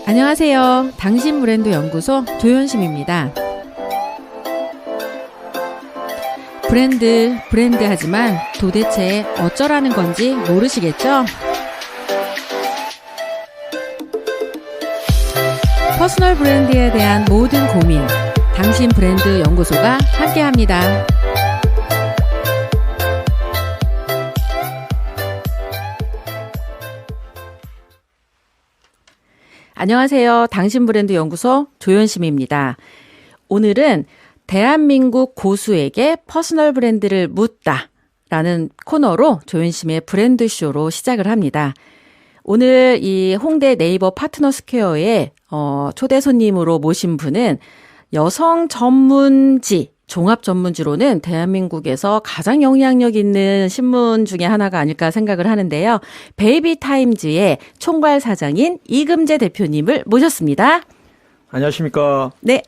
안녕하세요. 당신 브랜드 연구소 조현심입니다. 브랜드 하지만 도대체 어쩌라는 건지 모르시겠죠? 퍼스널 브랜드에 대한 모든 고민, 당신 브랜드 연구소가 함께합니다. 안녕하세요. 당신 브랜드 연구소 조현심입니다. 오늘은 대한민국 고수에게 퍼스널 브랜드를 묻다라는 코너로 조현심의 브랜드쇼로 시작을 합니다. 오늘 이 홍대 네이버 파트너 스퀘어에 초대 손님으로 모신 분은 여성 전문지, 종합 전문지로는 대한민국에서 가장 영향력 있는 신문 중에 하나가 아닐까 생각을 하는데요. 베이비타임즈의 총괄 사장인 이금재 대표님을 모셨습니다. 안녕하십니까. 네.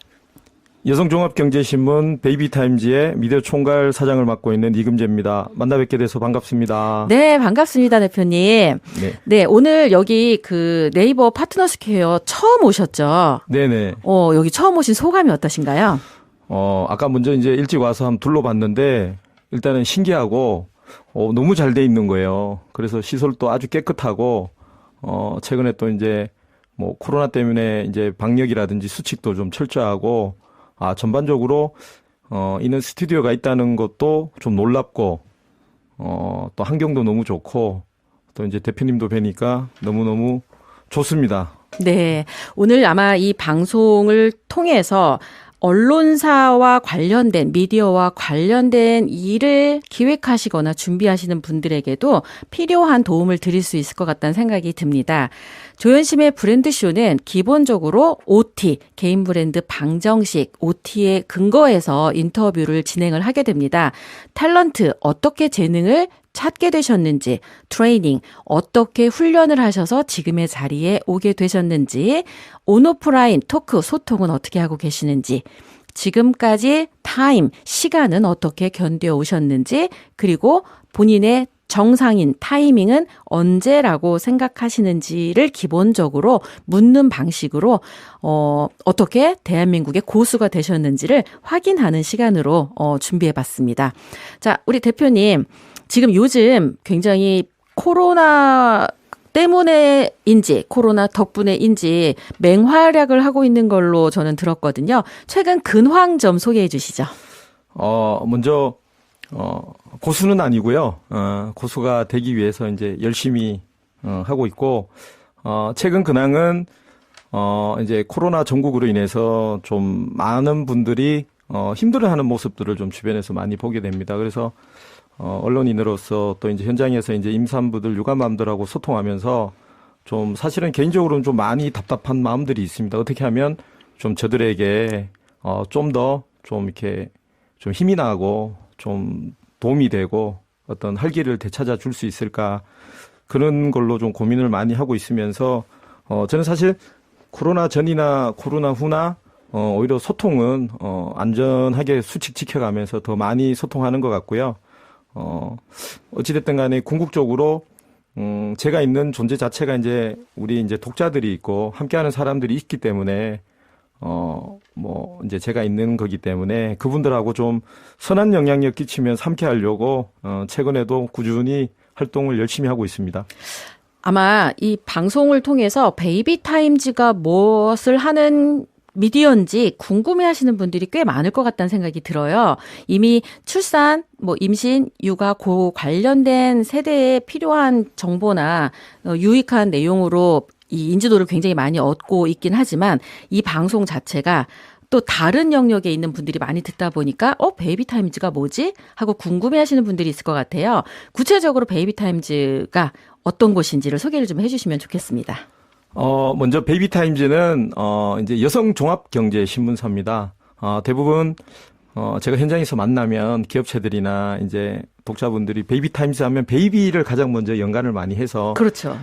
여성종합경제신문 베이비타임즈의 미디어 총괄 사장을 맡고 있는 이금재입니다. 만나 뵙게 돼서 반갑습니다. 네, 반갑습니다, 대표님. 네, 오늘 여기 그 네이버 파트너 스퀘어 처음 오셨죠? 네네. 여기 처음 오신 소감이 어떠신가요? 아까 먼저 이제 일찍 와서 한번 둘러봤는데 일단은 신기하고 너무 잘 돼 있는 거예요. 그래서 시설도 아주 깨끗하고 최근에 또 이제 뭐 코로나 때문에 이제 방역이라든지 수칙도 좀 철저하고 전반적으로 있는 스튜디오가 있다는 것도 좀 놀랍고 또 환경도 너무 좋고 또 이제 대표님도 뵈니까 너무너무 좋습니다. 네. 오늘 아마 이 방송을 통해서 언론사와 관련된 미디어와 관련된 일을 기획하시거나 준비하시는 분들에게도 필요한 도움을 드릴 수 있을 것 같다는 생각이 듭니다. 조현심의 브랜드쇼는 기본적으로 OT, 개인 브랜드 방정식, OT에 근거해서 인터뷰를 진행을 하게 됩니다. 탤런트, 어떻게 재능을 찾게 되셨는지, 트레이닝, 어떻게 훈련을 하셔서 지금의 자리에 오게 되셨는지, 온오프라인 토크, 소통은 어떻게 하고 계시는지, 지금까지 타임, 시간은 어떻게 견뎌 오셨는지, 그리고 본인의 정상인 타이밍은 언제라고 생각하시는지를 기본적으로 묻는 방식으로 어떻게 대한민국의 고수가 되셨는지를 확인하는 시간으로 준비해봤습니다. 자, 우리 대표님. 지금 요즘 굉장히 코로나 때문에인지 코로나 덕분에인지 맹활약을 하고 있는 걸로 저는 들었거든요. 최근 근황 좀 소개해 주시죠. 먼저 고수는 아니고요. 고수가 되기 위해서 이제 열심히 하고 있고 최근 근황은 이제 코로나 전국으로 인해서 좀 많은 분들이 힘들어하는 모습들을 좀 주변에서 많이 보게 됩니다. 그래서 언론인으로서 또 이제 현장에서 이제 임산부들, 육아맘들하고 소통하면서 좀 사실은 개인적으로는 좀 많이 답답한 마음들이 있습니다. 어떻게 하면 좀 저들에게 좀 더 좀 이렇게 좀 힘이 나고 좀 도움이 되고 어떤 활기를 되찾아 줄 수 있을까 그런 걸로 좀 고민을 많이 하고 있으면서 저는 사실 코로나 전이나 코로나 후나 오히려 소통은 안전하게 수칙 지켜가면서 더 많이 소통하는 것 같고요. 어찌됐든 간에 궁극적으로, 제가 있는 존재 자체가 이제 우리 이제 독자들이 있고 함께하는 사람들이 있기 때문에, 이제 제가 있는 거기 때문에 그분들하고 좀 선한 영향력 끼치면서 함께 하려고, 최근에도 꾸준히 활동을 열심히 하고 있습니다. 아마 이 방송을 통해서 베이비타임즈가 무엇을 하는 미디어인지 궁금해하시는 분들이 꽤 많을 것 같다는 생각이 들어요. 이미 출산, 임신, 육아, 관련된 세대에 필요한 정보나 유익한 내용으로 이 인지도를 굉장히 많이 얻고 있긴 하지만 이 방송 자체가 또 다른 영역에 있는 분들이 많이 듣다 보니까 베이비타임즈가 뭐지? 하고 궁금해하시는 분들이 있을 것 같아요. 구체적으로 베이비타임즈가 어떤 곳인지를 소개를 좀 해주시면 좋겠습니다. 먼저 베이비타임즈는 이제 여성 종합 경제 신문사입니다. 대부분 제가 현장에서 만나면 기업체들이나 이제 독자분들이 베이비타임즈 하면 베이비를 가장 먼저 연관을 많이 해서 그렇죠.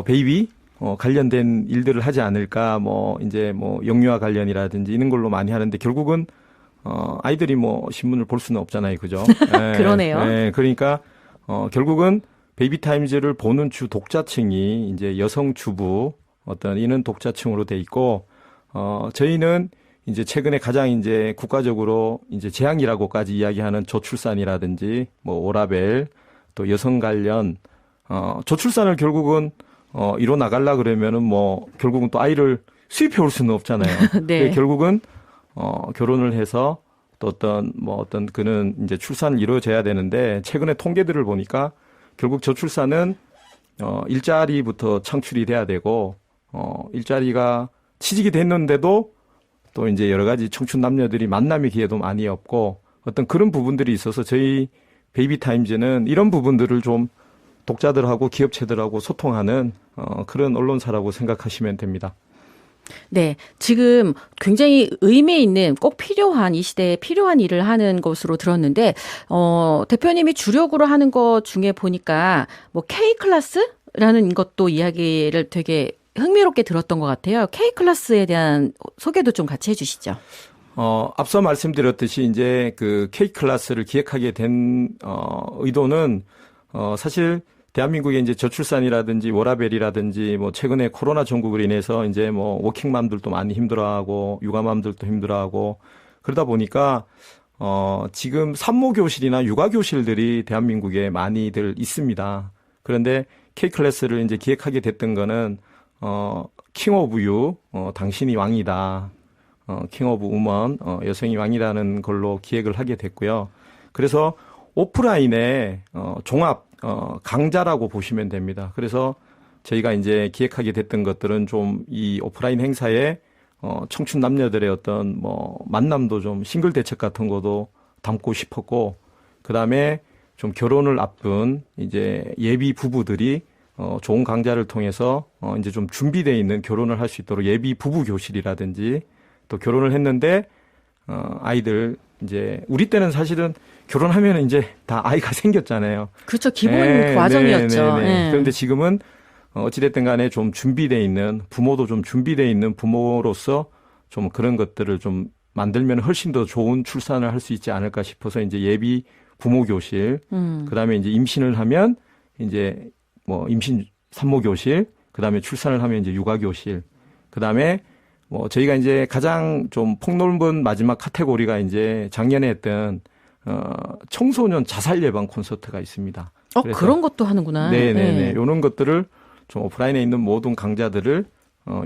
베이비 관련된 일들을 하지 않을까 이제 영유아 관련이라든지 이런 걸로 많이 하는데 결국은 아이들이 신문을 볼 수는 없잖아요. 그죠? 네, 그러네요. 네, 그러니까 결국은 베이비타임즈를 보는 주 독자층이 이제 여성 주부, 어떤 이는 독자층으로 돼 있고, 저희는 이제 최근에 가장 이제 국가적으로 이제 재앙이라고까지 이야기하는 저출산이라든지 뭐 오라벨 또 여성 관련 저출산을 결국은 이뤄 나가려 그러면은 뭐 결국은 또 아이를 수입해 올 수는 없잖아요. 네. 결국은 결혼을 해서 또 어떤 그는 이제 출산을 이루어져야 되는데 최근에 통계들을 보니까 결국 저출산은 일자리부터 창출이 돼야 되고 일자리가 취직이 됐는데도 또 이제 여러 가지 청춘 남녀들이 만남의 기회도 많이 없고 어떤 그런 부분들이 있어서 저희 베이비타임즈는 이런 부분들을 좀 독자들하고 기업체들하고 소통하는 그런 언론사라고 생각하시면 됩니다. 네, 지금 굉장히 의미 있는 꼭 필요한 이 시대에 필요한 일을 하는 것으로 들었는데 대표님이 주력으로 하는 것 중에 보니까 뭐 K클래스라는 것도 이야기를 되게 흥미롭게 들었던 것 같아요. K클래스에 대한 소개도 좀 같이 해주시죠. 앞서 말씀드렸듯이 이제 그 K클래스를 기획하게 된 의도는 사실 대한민국의 이제 저출산이라든지 워라밸이라든지 뭐 최근에 코로나 전국으로 인해서 이제 뭐 워킹맘들도 많이 힘들어하고 육아맘들도 힘들어하고 그러다 보니까 지금 산모교실이나 육아교실들이 대한민국에 많이들 있습니다. 그런데 K클래스를 이제 기획하게 됐던 거는 킹 오브 유, 당신이 왕이다. 킹 오브 우먼, 여성이 왕이라는 걸로 기획을 하게 됐고요. 그래서 오프라인에 종합 강좌라고 보시면 됩니다. 그래서 저희가 이제 기획하게 됐던 것들은 좀 이 오프라인 행사에 청춘 남녀들의 어떤 뭐 만남도 좀 싱글 대책 같은 것도 담고 싶었고, 그 다음에 좀 결혼을 앞둔 이제 예비 부부들이 좋은 강좌를 통해서 이제 좀 준비되어 있는 결혼을 할 수 있도록 예비 부부 교실이라든지 또 결혼을 했는데 아이들 이제 우리 때는 사실은 결혼하면 이제 다 아이가 생겼잖아요. 그렇죠. 기본 과정이었죠. 네. 그런데 지금은 어찌됐든 간에 좀 준비되어 있는 부모도 좀 준비되어 있는 부모로서 좀 그런 것들을 좀 만들면 훨씬 더 좋은 출산을 할 수 있지 않을까 싶어서 이제 예비 부모 교실, 그다음에 이제 임신을 하면 이제 뭐 임신 산모 교실, 그다음에 출산을 하면 이제 육아 교실, 그다음에 뭐 저희가 이제 가장 좀 폭넓은 마지막 카테고리가 이제 작년에 했던 청소년 자살 예방 콘서트가 있습니다. 그런 것도 하는구나. 네네네. 이런 것들을 좀 오프라인에 있는 모든 강좌들을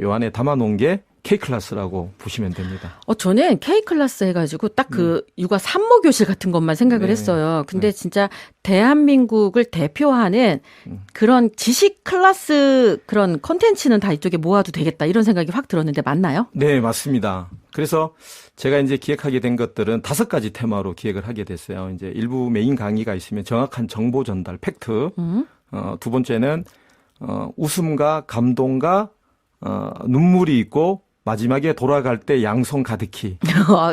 요 안에 담아놓은 게 K클래스라고 보시면 됩니다. 저는 K클래스 해가지고 딱 그 육아 산모 교실 같은 것만 생각을 했어요. 근데 진짜 대한민국을 대표하는 그런 지식 클래스 그런 컨텐츠는 다 이쪽에 모아도 되겠다 이런 생각이 확 들었는데 맞나요? 네, 맞습니다. 그래서 제가 이제 기획하게 된 것들은 5가지 테마로 기획을 하게 됐어요. 이제 일부 메인 강의가 있으면 정확한 정보 전달, 팩트. 두 번째는 웃음과 감동과 눈물이 있고 마지막에 돌아갈 때 양손 가득히.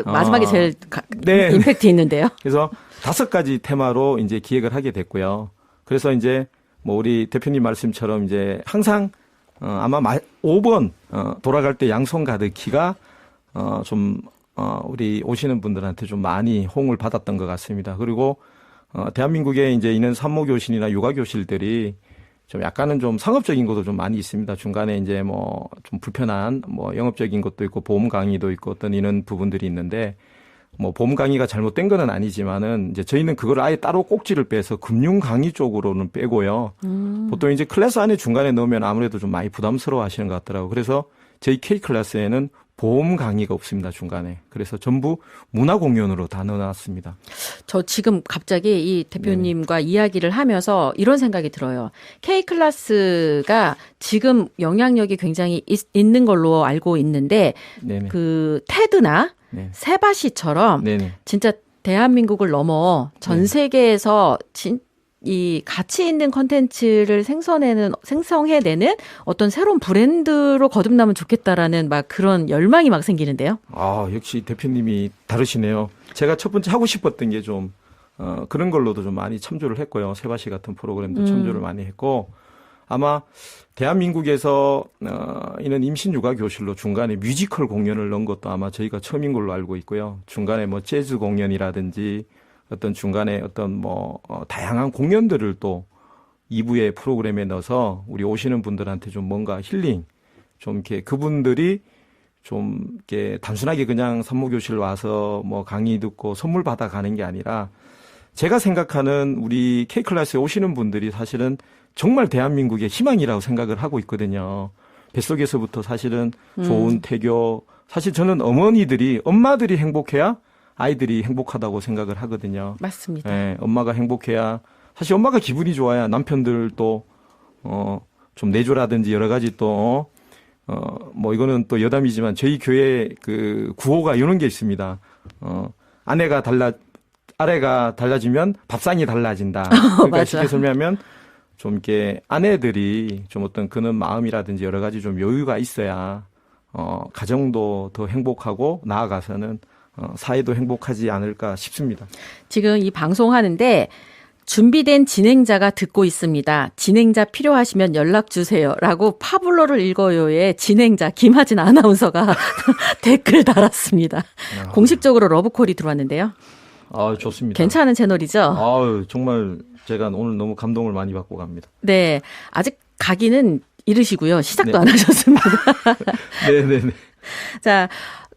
마지막에 제일 네. 임팩트 있는데요. 그래서 5가지 테마로 이제 기획을 하게 됐고요. 그래서 이제 뭐 우리 대표님 말씀처럼 이제 항상 아마 5번 돌아갈 때 양손 가득히가 좀 우리 오시는 분들한테 좀 많이 호응을 받았던 것 같습니다. 그리고 대한민국에 이제 있는 산모교실이나 육아교실들이 좀 약간은 좀 상업적인 것도 좀 많이 있습니다. 중간에 이제 뭐 좀 불편한 뭐 영업적인 것도 있고 보험 강의도 있고 어떤 이런 부분들이 있는데 뭐 보험 강의가 잘못된 건 아니지만은 이제 저희는 그걸 아예 따로 꼭지를 빼서 금융 강의 쪽으로는 빼고요. 보통 이제 클래스 안에 중간에 넣으면 아무래도 좀 많이 부담스러워 하시는 것 같더라고요. 그래서 저희 K 클래스에는 보험 강의가 없습니다, 중간에. 그래서 전부 문화 공연으로 다 넣어놨습니다. 저 지금 갑자기 이 대표님과 이야기를 하면서 이런 생각이 들어요. K클래스가 지금 영향력이 굉장히 있는 걸로 알고 있는데 네네. 그 테드나 세바시처럼 진짜 대한민국을 넘어 전 세계에서 이 가치 있는 컨텐츠를 생성해내는 어떤 새로운 브랜드로 거듭나면 좋겠다라는 막 그런 열망이 막 생기는데요. 역시 대표님이 다르시네요. 제가 첫 번째 하고 싶었던 게 좀 그런 걸로도 좀 많이 참조를 했고요. 세바시 같은 프로그램도 참조를 많이 했고 아마 대한민국에서 이런 임신 육아 교실로 중간에 뮤지컬 공연을 넣은 것도 아마 저희가 처음인 걸로 알고 있고요. 중간에 뭐 재즈 공연이라든지 어떤 중간에 어떤 뭐 다양한 공연들을 또 2부의 프로그램에 넣어서 우리 오시는 분들한테 좀 뭔가 힐링 좀 이렇게 그분들이 좀 이렇게 단순하게 그냥 산모교실 와서 뭐 강의 듣고 선물 받아 가는 게 아니라 제가 생각하는 우리 K클래스에 오시는 분들이 사실은 정말 대한민국의 희망이라고 생각을 하고 있거든요. 뱃속에서부터 사실은 좋은 태교, 사실 저는 엄마들이 행복해야 아이들이 행복하다고 생각을 하거든요. 맞습니다. 예, 엄마가 행복해야, 사실 엄마가 기분이 좋아야 남편들도, 좀 내조라든지 여러 가지 또, 뭐 이거는 또 여담이지만 저희 교회 그 구호가 이런 게 있습니다. 아래가 달라지면 밥상이 달라진다. 그러니까 맞아. 쉽게 설명하면 좀 이렇게 아내들이 좀 어떤 그런 마음이라든지 여러 가지 좀 여유가 있어야 가정도 더 행복하고 나아가서는 사회도 행복하지 않을까 싶습니다. 지금 이 방송하는데 준비된 진행자가 듣고 있습니다. 진행자 필요하시면 연락 주세요라고 파블로를 읽어요의 진행자 김하진 아나운서가 댓글 달았습니다. 공식적으로 러브콜이 들어왔는데요. 아, 좋습니다. 괜찮은 채널이죠? 아, 정말 제가 오늘 너무 감동을 많이 받고 갑니다. 네. 아직 가기는 이르시고요. 시작도 네. 안 하셨습니다. 네네네. 자,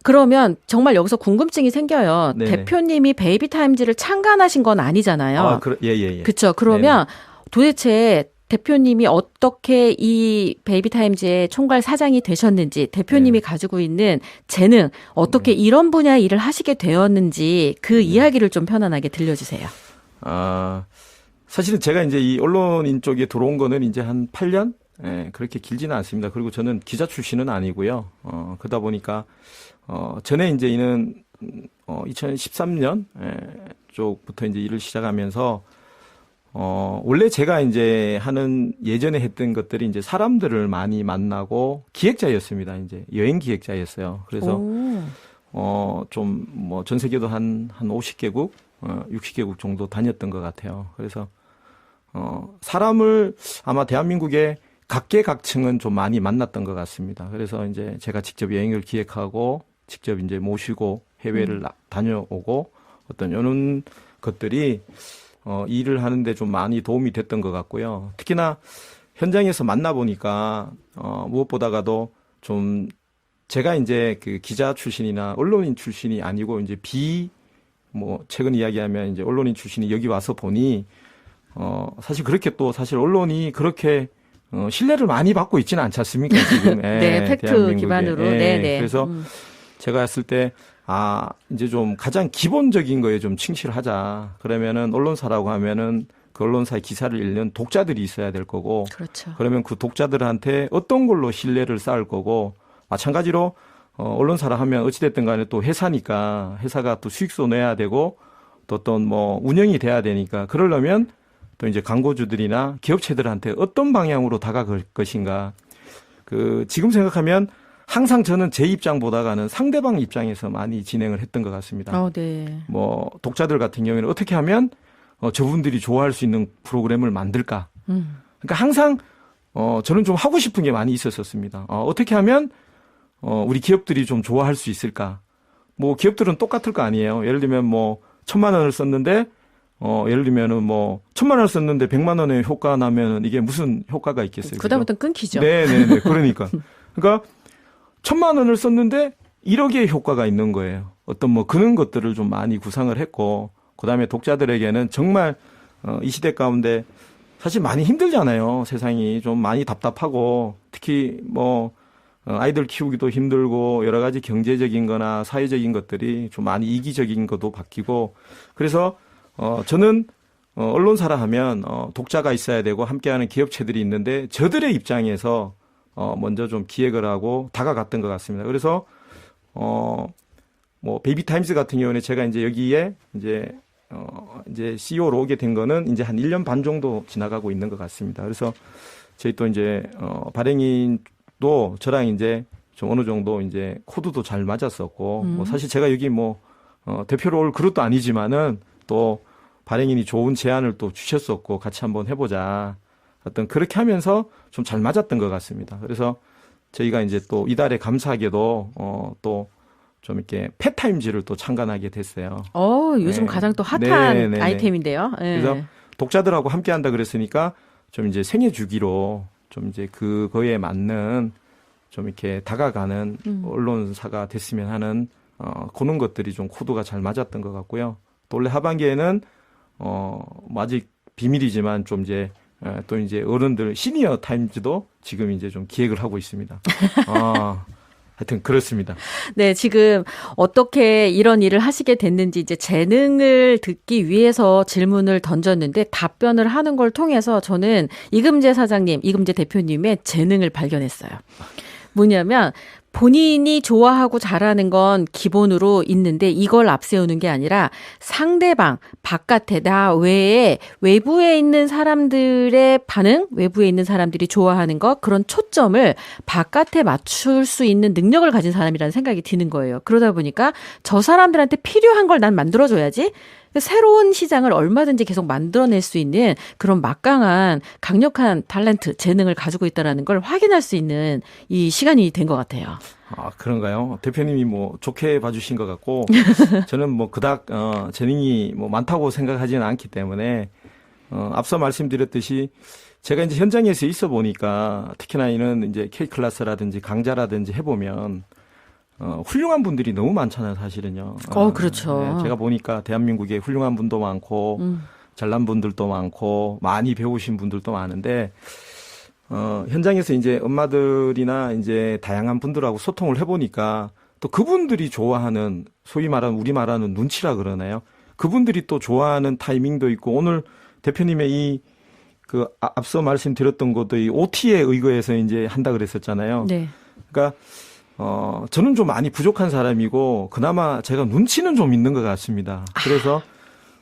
그러면 정말 여기서 궁금증이 생겨요. 네네. 대표님이 베이비타임즈를 창간하신 건 아니잖아요. 예. 그렇죠. 그러면 도대체 대표님이 어떻게 이 베이비타임즈의 총괄 사장이 되셨는지, 대표님이 가지고 있는 재능, 어떻게 이런 분야의 일을 하시게 되었는지 그 이야기를 좀 편안하게 들려주세요. 사실은 제가 이제 이 언론인 쪽에 들어온 거는 이제 한 8년? 예, 그렇게 길지는 않습니다. 그리고 저는 기자 출신은 아니고요. 그러다 보니까, 전에 이제 이는, 2013년, 쪽부터 이제 일을 시작하면서, 원래 제가 이제 예전에 했던 것들이 이제 사람들을 많이 만나고 기획자였습니다. 이제 여행 기획자였어요. 그래서, 좀 뭐 전 세계도 한 50개국, 60개국 정도 다녔던 것 같아요. 그래서, 사람을 아마 대한민국의 각계각층은 좀 많이 만났던 것 같습니다. 그래서 이제 제가 직접 여행을 기획하고 직접 이제 모시고 해외를 다녀오고 어떤 이런 것들이 일을 하는데 좀 많이 도움이 됐던 것 같고요. 특히나 현장에서 만나보니까 무엇보다가도 좀 제가 이제 그 기자 출신이나 언론인 출신이 아니고 이제 최근 이야기하면 이제 언론인 출신이 여기 와서 보니 사실 그렇게 또 사실 언론이 그렇게 신뢰를 많이 받고 있지는 않지 않습니까, 지금? 네, 팩트 대한민국에. 기반으로. 네. 그래서 제가 했을 때, 이제 좀 가장 기본적인 거에 좀 충실을 하자. 그러면은 언론사라고 하면은 그 언론사의 기사를 읽는 독자들이 있어야 될 거고. 그렇죠. 그러면 그 독자들한테 어떤 걸로 신뢰를 쌓을 거고. 마찬가지로, 언론사라 하면 어찌됐든 간에 또 회사니까 회사가 또 수익소 내야 되고 또 어떤 뭐 운영이 돼야 되니까 그러려면 또 이제 광고주들이나 기업체들한테 어떤 방향으로 다가갈 것인가. 지금 생각하면 항상 저는 제 입장보다는 상대방 입장에서 많이 진행을 했던 것 같습니다. 네. 뭐, 독자들 같은 경우에는 어떻게 하면 저분들이 좋아할 수 있는 프로그램을 만들까. 그러니까 항상, 저는 좀 하고 싶은 게 많이 있었습니다. 어떻게 하면, 우리 기업들이 좀 좋아할 수 있을까. 뭐, 기업들은 똑같을 거 아니에요. 예를 들면 뭐, 1,000만 원을 썼는데, 예를 들면은 뭐 1,000만 원을 썼는데 100만 원의 효과가 나면은 이게 무슨 효과가 있겠어요? 그다음부터는 끊기죠. 네네네. 그러니까 1,000만 원을 썼는데 1억의 효과가 있는 거예요. 어떤 뭐 그런 것들을 좀 많이 구상을 했고, 그다음에 독자들에게는 정말 이 시대 가운데 사실 많이 힘들잖아요. 세상이 좀 많이 답답하고 특히 뭐 아이들 키우기도 힘들고 여러 가지 경제적인 거나 사회적인 것들이 좀 많이 이기적인 것도 바뀌고, 그래서 저는 언론사라 하면 독자가 있어야 되고 함께하는 기업체들이 있는데 저들의 입장에서 먼저 좀 기획을 하고 다가갔던 것 같습니다. 그래서 뭐 베이비타임즈 같은 경우는 제가 이제 여기에 이제 CEO로 오게 된 거는 이제 한 1년 반 정도 지나가고 있는 것 같습니다. 그래서 저희 또 이제 발행인도 저랑 이제 좀 어느 정도 이제 코드도 잘 맞았었고, 뭐 사실 제가 여기 뭐 대표로 올 그릇도 아니지만은 또 발행인이 좋은 제안을 또 주셨었고 같이 한번 해보자. 어떤 그렇게 하면서 좀 잘 맞았던 것 같습니다. 그래서 저희가 이제 또 이달에 감사하게도 또 좀 이렇게 펫타임즈를 또 창간하게 됐어요. 요즘 네. 가장 또 핫한 네네네. 아이템인데요. 네. 그래서 독자들하고 함께한다 그랬으니까 좀 이제 생애 주기로 좀 이제 그거에 맞는 좀 이렇게 다가가는 언론사가 됐으면 하는 그런 것들이 좀 코드가 잘 맞았던 것 같고요. 또 원래 하반기에는 뭐 아직 비밀이지만 좀 이제 또 이제 어른들 시니어 타임즈도 지금 이제 좀 기획을 하고 있습니다. 하여튼 그렇습니다. 네, 지금 어떻게 이런 일을 하시게 됐는지 이제 재능을 듣기 위해서 질문을 던졌는데 답변을 하는 걸 통해서 저는 이금재 사장님, 이금재 대표님의 재능을 발견했어요. 뭐냐면 본인이 좋아하고 잘하는 건 기본으로 있는데 이걸 앞세우는 게 아니라 상대방, 바깥에 나 외에 외부에 있는 사람들의 반응, 외부에 있는 사람들이 좋아하는 것 그런 초점을 바깥에 맞출 수 있는 능력을 가진 사람이라는 생각이 드는 거예요. 그러다 보니까 저 사람들한테 필요한 걸 난 만들어줘야지. 새로운 시장을 얼마든지 계속 만들어낼 수 있는 그런 막강한 강력한 탤런트, 재능을 가지고 있다는 걸 확인할 수 있는 이 시간이 된 것 같아요. 그런가요? 대표님이 뭐 좋게 봐주신 것 같고 저는 뭐 그닥 재능이 뭐 많다고 생각하지는 않기 때문에 앞서 말씀드렸듯이 제가 이제 현장에서 있어 보니까 특히나 이는 이제 K 클래스라든지 강좌라든지 해보면 훌륭한 분들이 너무 많잖아요, 사실은요. 그렇죠. 네, 제가 보니까 대한민국에 훌륭한 분도 많고, 잘난 분들도 많고, 많이 배우신 분들도 많은데, 현장에서 이제 엄마들이나 이제 다양한 분들하고 소통을 해보니까 또 그분들이 좋아하는, 소위 말하는, 우리 말하는 눈치라 그러나요? 그분들이 또 좋아하는 타이밍도 있고, 오늘 대표님의 앞서 말씀드렸던 것도 이 OT에 의거해서 이제 한다 그랬었잖아요. 네. 그러니까, 저는 좀 많이 부족한 사람이고, 그나마 제가 눈치는 좀 있는 것 같습니다. 그래서,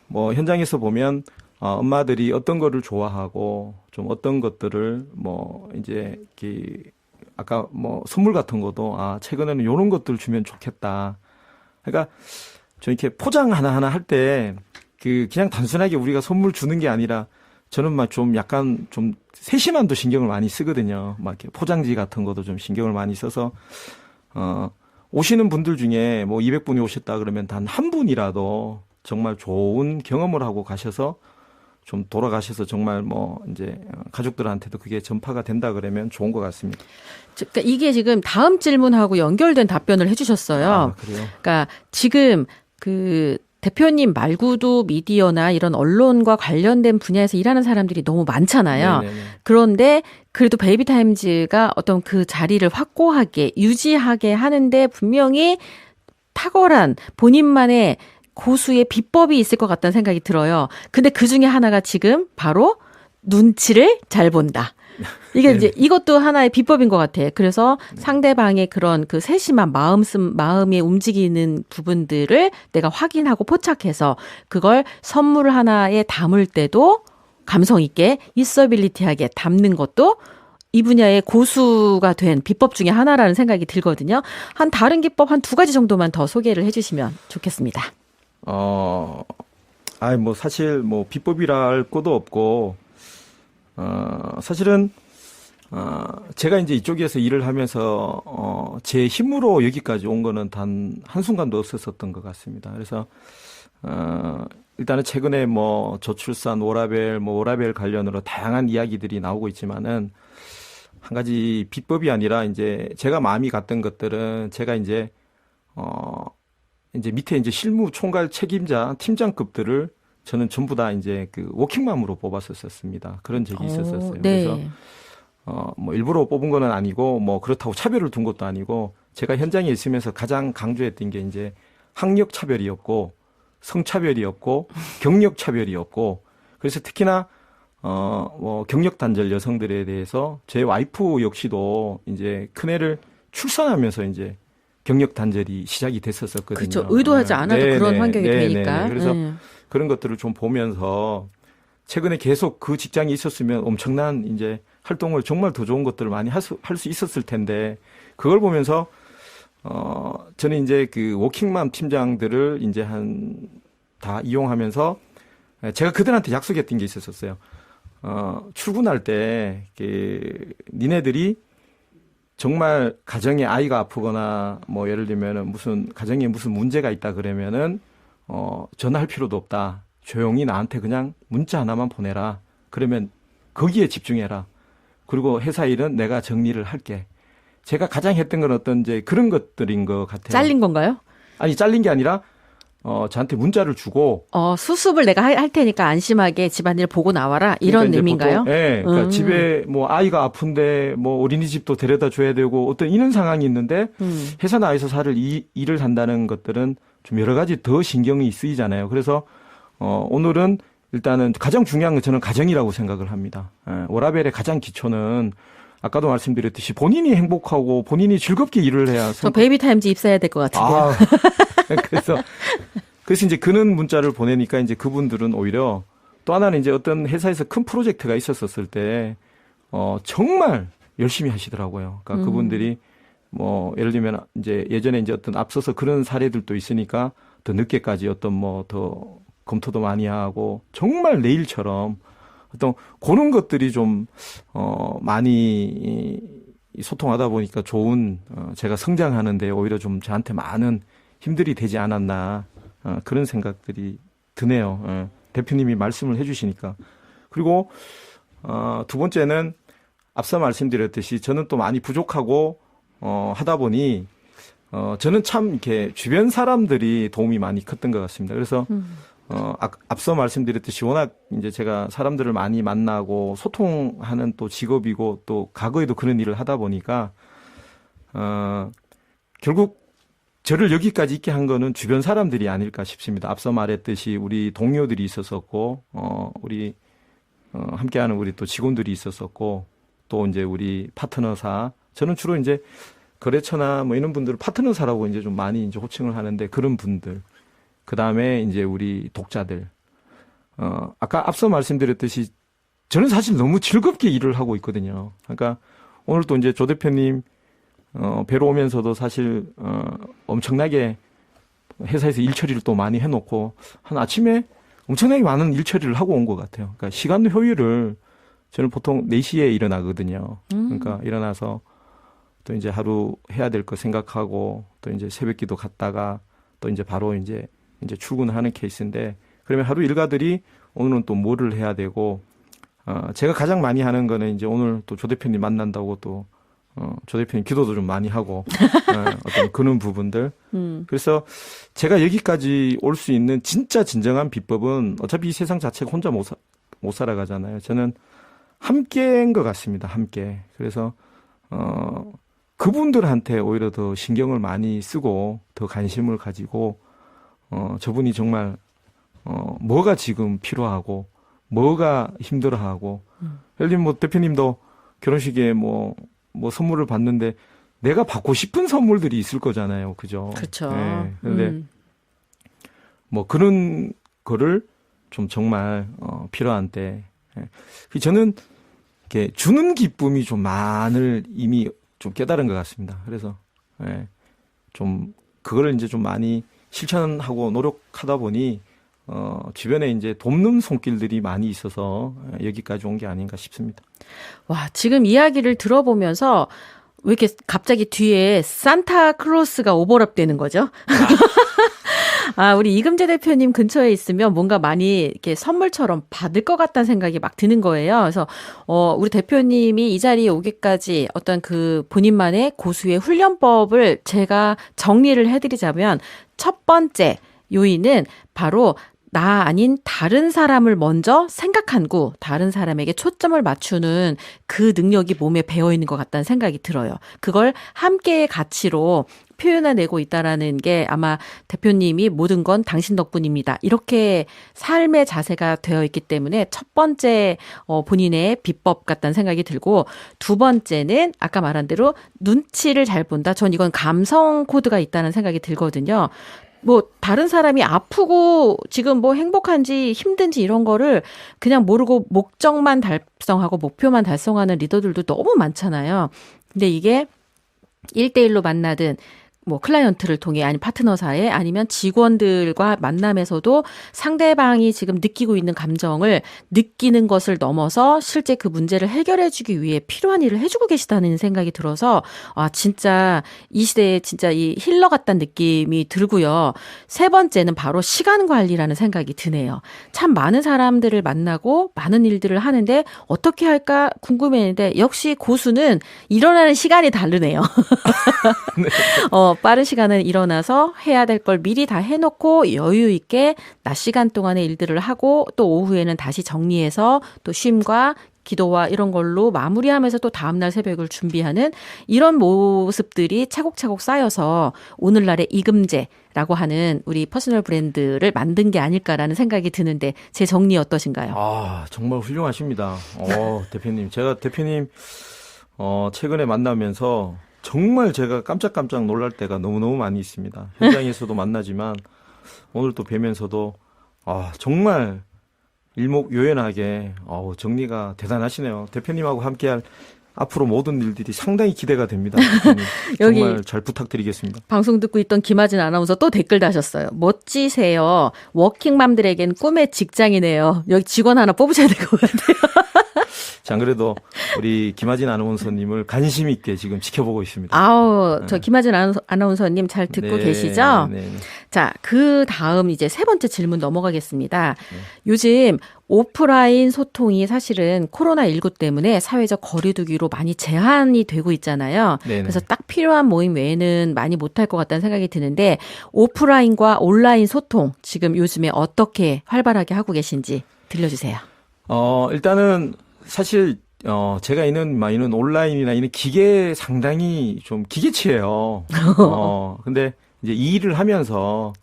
뭐, 현장에서 보면, 엄마들이 어떤 거를 좋아하고, 좀 어떤 것들을, 뭐, 이제, 아까 뭐, 선물 같은 것도, 최근에는 이런 것들 주면 좋겠다. 그러니까, 좀 이렇게 포장 하나하나 할 때, 그냥 단순하게 우리가 선물 주는 게 아니라, 저는 막 좀 약간 좀 세심함도 신경을 많이 쓰거든요. 막 이렇게 포장지 같은 것도 좀 신경을 많이 써서, 오시는 분들 중에 뭐 200분이 오셨다 그러면 단 한 분이라도 정말 좋은 경험을 하고 가셔서 좀 돌아가셔서 정말 뭐 이제 가족들한테도 그게 전파가 된다 그러면 좋은 것 같습니다. 그러니까 이게 지금 다음 질문하고 연결된 답변을 해주셨어요. 그래요? 그러니까 지금 대표님 말고도 미디어나 이런 언론과 관련된 분야에서 일하는 사람들이 너무 많잖아요. 네네네. 그런데 그래도 베이비타임즈가 어떤 그 자리를 확고하게 유지하게 하는데 분명히 탁월한 본인만의 고수의 비법이 있을 것 같다는 생각이 들어요. 근데 그 중에 하나가 지금 바로 눈치를 잘 본다. 이게 이제 이것도 하나의 비법인 것 같아. 그래서 상대방의 그런 그 세심한 마음이 움직이는 부분들을 내가 확인하고 포착해서 그걸 선물 하나에 담을 때도 감성 있게 있어빌리티하게 담는 것도 이 분야의 고수가 된 비법 중에 하나라는 생각이 들거든요. 다른 기법 한 2가지 정도만 더 소개를 해주시면 좋겠습니다. 뭐 사실 뭐 비법이라 할 것도 없고, 사실은, 제가 이제 이쪽에서 일을 하면서, 제 힘으로 여기까지 온 거는 단 한순간도 없었던 것 같습니다. 그래서, 일단은 최근에 뭐 저출산, 워라밸 관련으로 다양한 이야기들이 나오고 있지만은, 한 가지 비법이 아니라 이제 제가 마음이 갔던 것들은 제가 이제 밑에 이제 실무 총괄 책임자 팀장급들을 저는 전부 다 이제 워킹맘으로 뽑았었습니다. 그런 적이 있었어요. 네. 그래서 뭐 일부러 뽑은 건 아니고 뭐 그렇다고 차별을 둔 것도 아니고 제가 현장에 있으면서 가장 강조했던 게 이제 학력 차별이 없고 성차별이 없고 경력 차별이 없고 그래서 특히나 뭐 경력 단절 여성들에 대해서 제 와이프 역시도 이제 큰애를 출산하면서 이제 경력 단절이 시작이 됐었거든요. 그렇죠. 의도하지 않아도 그런 환경이 되니까. 그래서 그런 것들을 좀 보면서 최근에 계속 그 직장에 있었으면 엄청난 이제 활동을 정말 더 좋은 것들을 많이 할 수 있었을 텐데 그걸 보면서 저는 이제 워킹맘 팀장들을 이제 다 이용하면서 제가 그들한테 약속했던 게 있었어요. 출근할 때 니네들이 정말 가정에 아이가 아프거나 뭐 예를 들면은 가정에 무슨 문제가 있다 그러면은 전화할 필요도 없다. 조용히 나한테 그냥 문자 하나만 보내라. 그러면 거기에 집중해라. 그리고 회사 일은 내가 정리를 할게. 제가 가장 했던 건 어떤 이제 그런 것들인 것 같아요. 잘린 건가요? 아니, 잘린 게 아니라, 저한테 문자를 주고. 수습을 내가 할 테니까 안심하게 집안일 보고 나와라. 이런 그러니까 의미인가요? 네. 그러니까 집에 뭐 아이가 아픈데 뭐 어린이집도 데려다 줘야 되고 어떤 이런 상황이 있는데 회사 나와서 일을 한다는 것들은 좀 여러 가지 더 신경이 쓰이잖아요. 그래서, 오늘은 일단은 가장 중요한 건 저는 가정이라고 생각을 합니다. 워라밸의 가장 기초는 아까도 말씀드렸듯이 본인이 행복하고 본인이 즐겁게 일을 해야. 저 베이비 타임즈 입사해야 될 것 같은데요. 그래서 이제 그런 문자를 보내니까 이제 그분들은 오히려 또 하나는 이제 어떤 회사에서 큰 프로젝트가 있었을 때, 정말 열심히 하시더라고요. 그러니까 그분들이 뭐 예를 들면 이제 예전에 이제 어떤 앞서서 그런 사례들도 있으니까 더 늦게까지 어떤 뭐 더 검토도 많이 하고 정말 내일처럼 어떤 그런 것들이 좀 많이 소통하다 보니까 좋은 제가 성장하는데 오히려 좀 저한테 많은 힘들이 되지 않았나 그런 생각들이 드네요. 대표님이 말씀을 해주시니까. 그리고 두 번째는 앞서 말씀드렸듯이 저는 또 많이 부족하고 하다 보니 저는 참 이렇게 주변 사람들이 도움이 많이 컸던 것 같습니다. 그래서 앞서 말씀드렸듯이 워낙 이제 제가 사람들을 많이 만나고 소통하는 또 직업이고 또 과거에도 그런 일을 하다 보니까 결국 저를 여기까지 있게 한 거는 주변 사람들이 아닐까 싶습니다. 앞서 말했듯이 우리 동료들이 있었었고, 우리 함께하는 우리 또 직원들이 있었었고, 또 이제 우리 파트너사. 저는 주로 이제 거래처나 뭐 이런 분들을 파트너사라고 이제 좀 많이 이제 호칭을 하는데 그런 분들. 그 다음에 이제 우리 독자들. 아까 앞서 말씀드렸듯이 저는 사실 너무 즐겁게 일을 하고 있거든요. 그러니까 오늘 또 이제 조 대표님 뵈러 오면서도 사실 엄청나게 회사에서 일 처리를 또 많이 해놓고 한 아침에 엄청나게 많은 일 처리를 하고 온 것 같아요. 그러니까 시간 효율을 저는 보통 4시에 일어나거든요. 그러니까 일어나서 또 이제 하루 해야 될 거 생각하고 또 이제 새벽기도 갔다가 또 이제 바로 이제 출근하는 케이스인데 그러면 하루 일과들이 오늘은 또 뭐를 해야 되고 제가 가장 많이 하는 거는 이제 오늘 또 조 대표님 만난다고 또 조 대표님 기도도 좀 많이 하고 어떤 그런 부분들. 그래서 제가 여기까지 올 수 있는 진짜 진정한 비법은 어차피 이 세상 자체가 혼자 못 살아가잖아요. 저는 함께인 것 같습니다. 함께. 그래서 그분들한테 오히려 더 신경을 많이 쓰고 더 관심을 가지고 저분이 정말 뭐가 지금 필요하고 뭐가 힘들어하고 예를 들면 뭐 대표님도 결혼식에 뭐 선물을 받는데 내가 받고 싶은 선물들이 있을 거잖아요. 그죠? 그렇죠. 네. 근데 뭐 그런 거를 좀 정말 필요한 때 저는 이렇게 주는 기쁨이 좀 많을 이미 좀 깨달은 것 같습니다. 그래서 좀 그거를 이제 좀 많이 실천하고 노력하다 보니 주변에 이제 돕는 손길들이 많이 있어서 여기까지 온 게 아닌가 싶습니다. 와, 지금 이야기를 들어보면서 왜 이렇게 갑자기 뒤에 산타클로스가 오버랩 되는 거죠? 우리 이금재 대표님 근처에 있으면 뭔가 많이 이렇게 선물처럼 받을 것 같다는 생각이 막 드는 거예요. 그래서, 우리 대표님이 이 자리에 오기까지 어떤 그 본인만의 고수의 훈련법을 제가 정리를 해드리자면 첫 번째 요인은 바로 나 아닌 다른 사람을 먼저 생각하고 다른 사람에게 초점을 맞추는 그 능력이 몸에 배어 있는 것 같다는 생각이 들어요. 그걸 함께의 가치로 표현해내고 있다라는 게 아마 대표님이 모든 건 당신 덕분입니다. 이렇게 삶의 자세가 되어 있기 때문에 첫 번째 본인의 비법 같다는 생각이 들고 두 번째는 아까 말한 대로 눈치를 잘 본다. 전 이건 감성 코드가 있다는 생각이 들거든요. 뭐 다른 사람이 아프고 지금 뭐 행복한지 힘든지 이런 거를 그냥 모르고 목적만 달성하고 목표만 달성하는 리더들도 너무 많잖아요. 근데 이게 1대1로 만나든 뭐 클라이언트를 통해 아니면 파트너사에 아니면 직원들과 만남에서도 상대방이 지금 느끼고 있는 감정을 느끼는 것을 넘어서 실제 그 문제를 해결해 주기 위해 필요한 일을 해주고 계시다는 생각이 들어서 진짜 이 시대에 진짜 이 힐러 같다는 느낌이 들고요. 세 번째는 바로 시간 관리라는 생각이 드네요. 참 많은 사람들을 만나고 많은 일들을 하는데 어떻게 할까 궁금했는데 역시 고수는 일어나는 시간이 다르네요. 네. 빠른 시간에 일어나서 해야 될 걸 미리 다 해놓고 여유 있게 낮 시간 동안의 일들을 하고 또 오후에는 다시 정리해서 또 쉼과 기도와 이런 걸로 마무리하면서 또 다음날 새벽을 준비하는 이런 모습들이 차곡차곡 쌓여서 오늘날의 이금제라고 하는 우리 퍼스널 브랜드를 만든 게 아닐까라는 생각이 드는데 제 정리 어떠신가요? 정말 훌륭하십니다. 대표님. 제가 대표님 최근에 만나면서 정말 제가 깜짝깜짝 놀랄 때가 너무너무 많이 있습니다. 현장에서도 만나지만 오늘 또 뵈면서도 정말 일목요연하게 정리가 대단하시네요. 대표님하고 함께할 앞으로 모든 일들이 상당히 기대가 됩니다. 여기 정말 잘 부탁드리겠습니다. 방송 듣고 있던 김하진 아나운서 또 댓글 다셨어요. 멋지세요. 워킹맘들에겐 꿈의 직장이네요. 여기 직원 하나 뽑으셔야 될 것 같아요. 자, 안 그래도 우리 김하진 아나운서님을 관심 있게 지금 지켜보고 있습니다. 저 김하진 아나운서님 잘 듣고 계시죠? 네. 자, 그 다음 이제 세 번째 질문 넘어가겠습니다. 요즘 오프라인 소통이 사실은 코로나19 때문에 사회적 거리두기로 많이 제한이 되고 있잖아요. 네네. 그래서 딱 필요한 모임 외에는 많이 못할 것 같다는 생각이 드는데 오프라인과 온라인 소통 지금 요즘에 어떻게 활발하게 하고 계신지 들려주세요. 일단은 사실 제가 이는 온라인이나 이는 기계 상당히 좀 기계치예요. 근데 이제 이 일을 하면서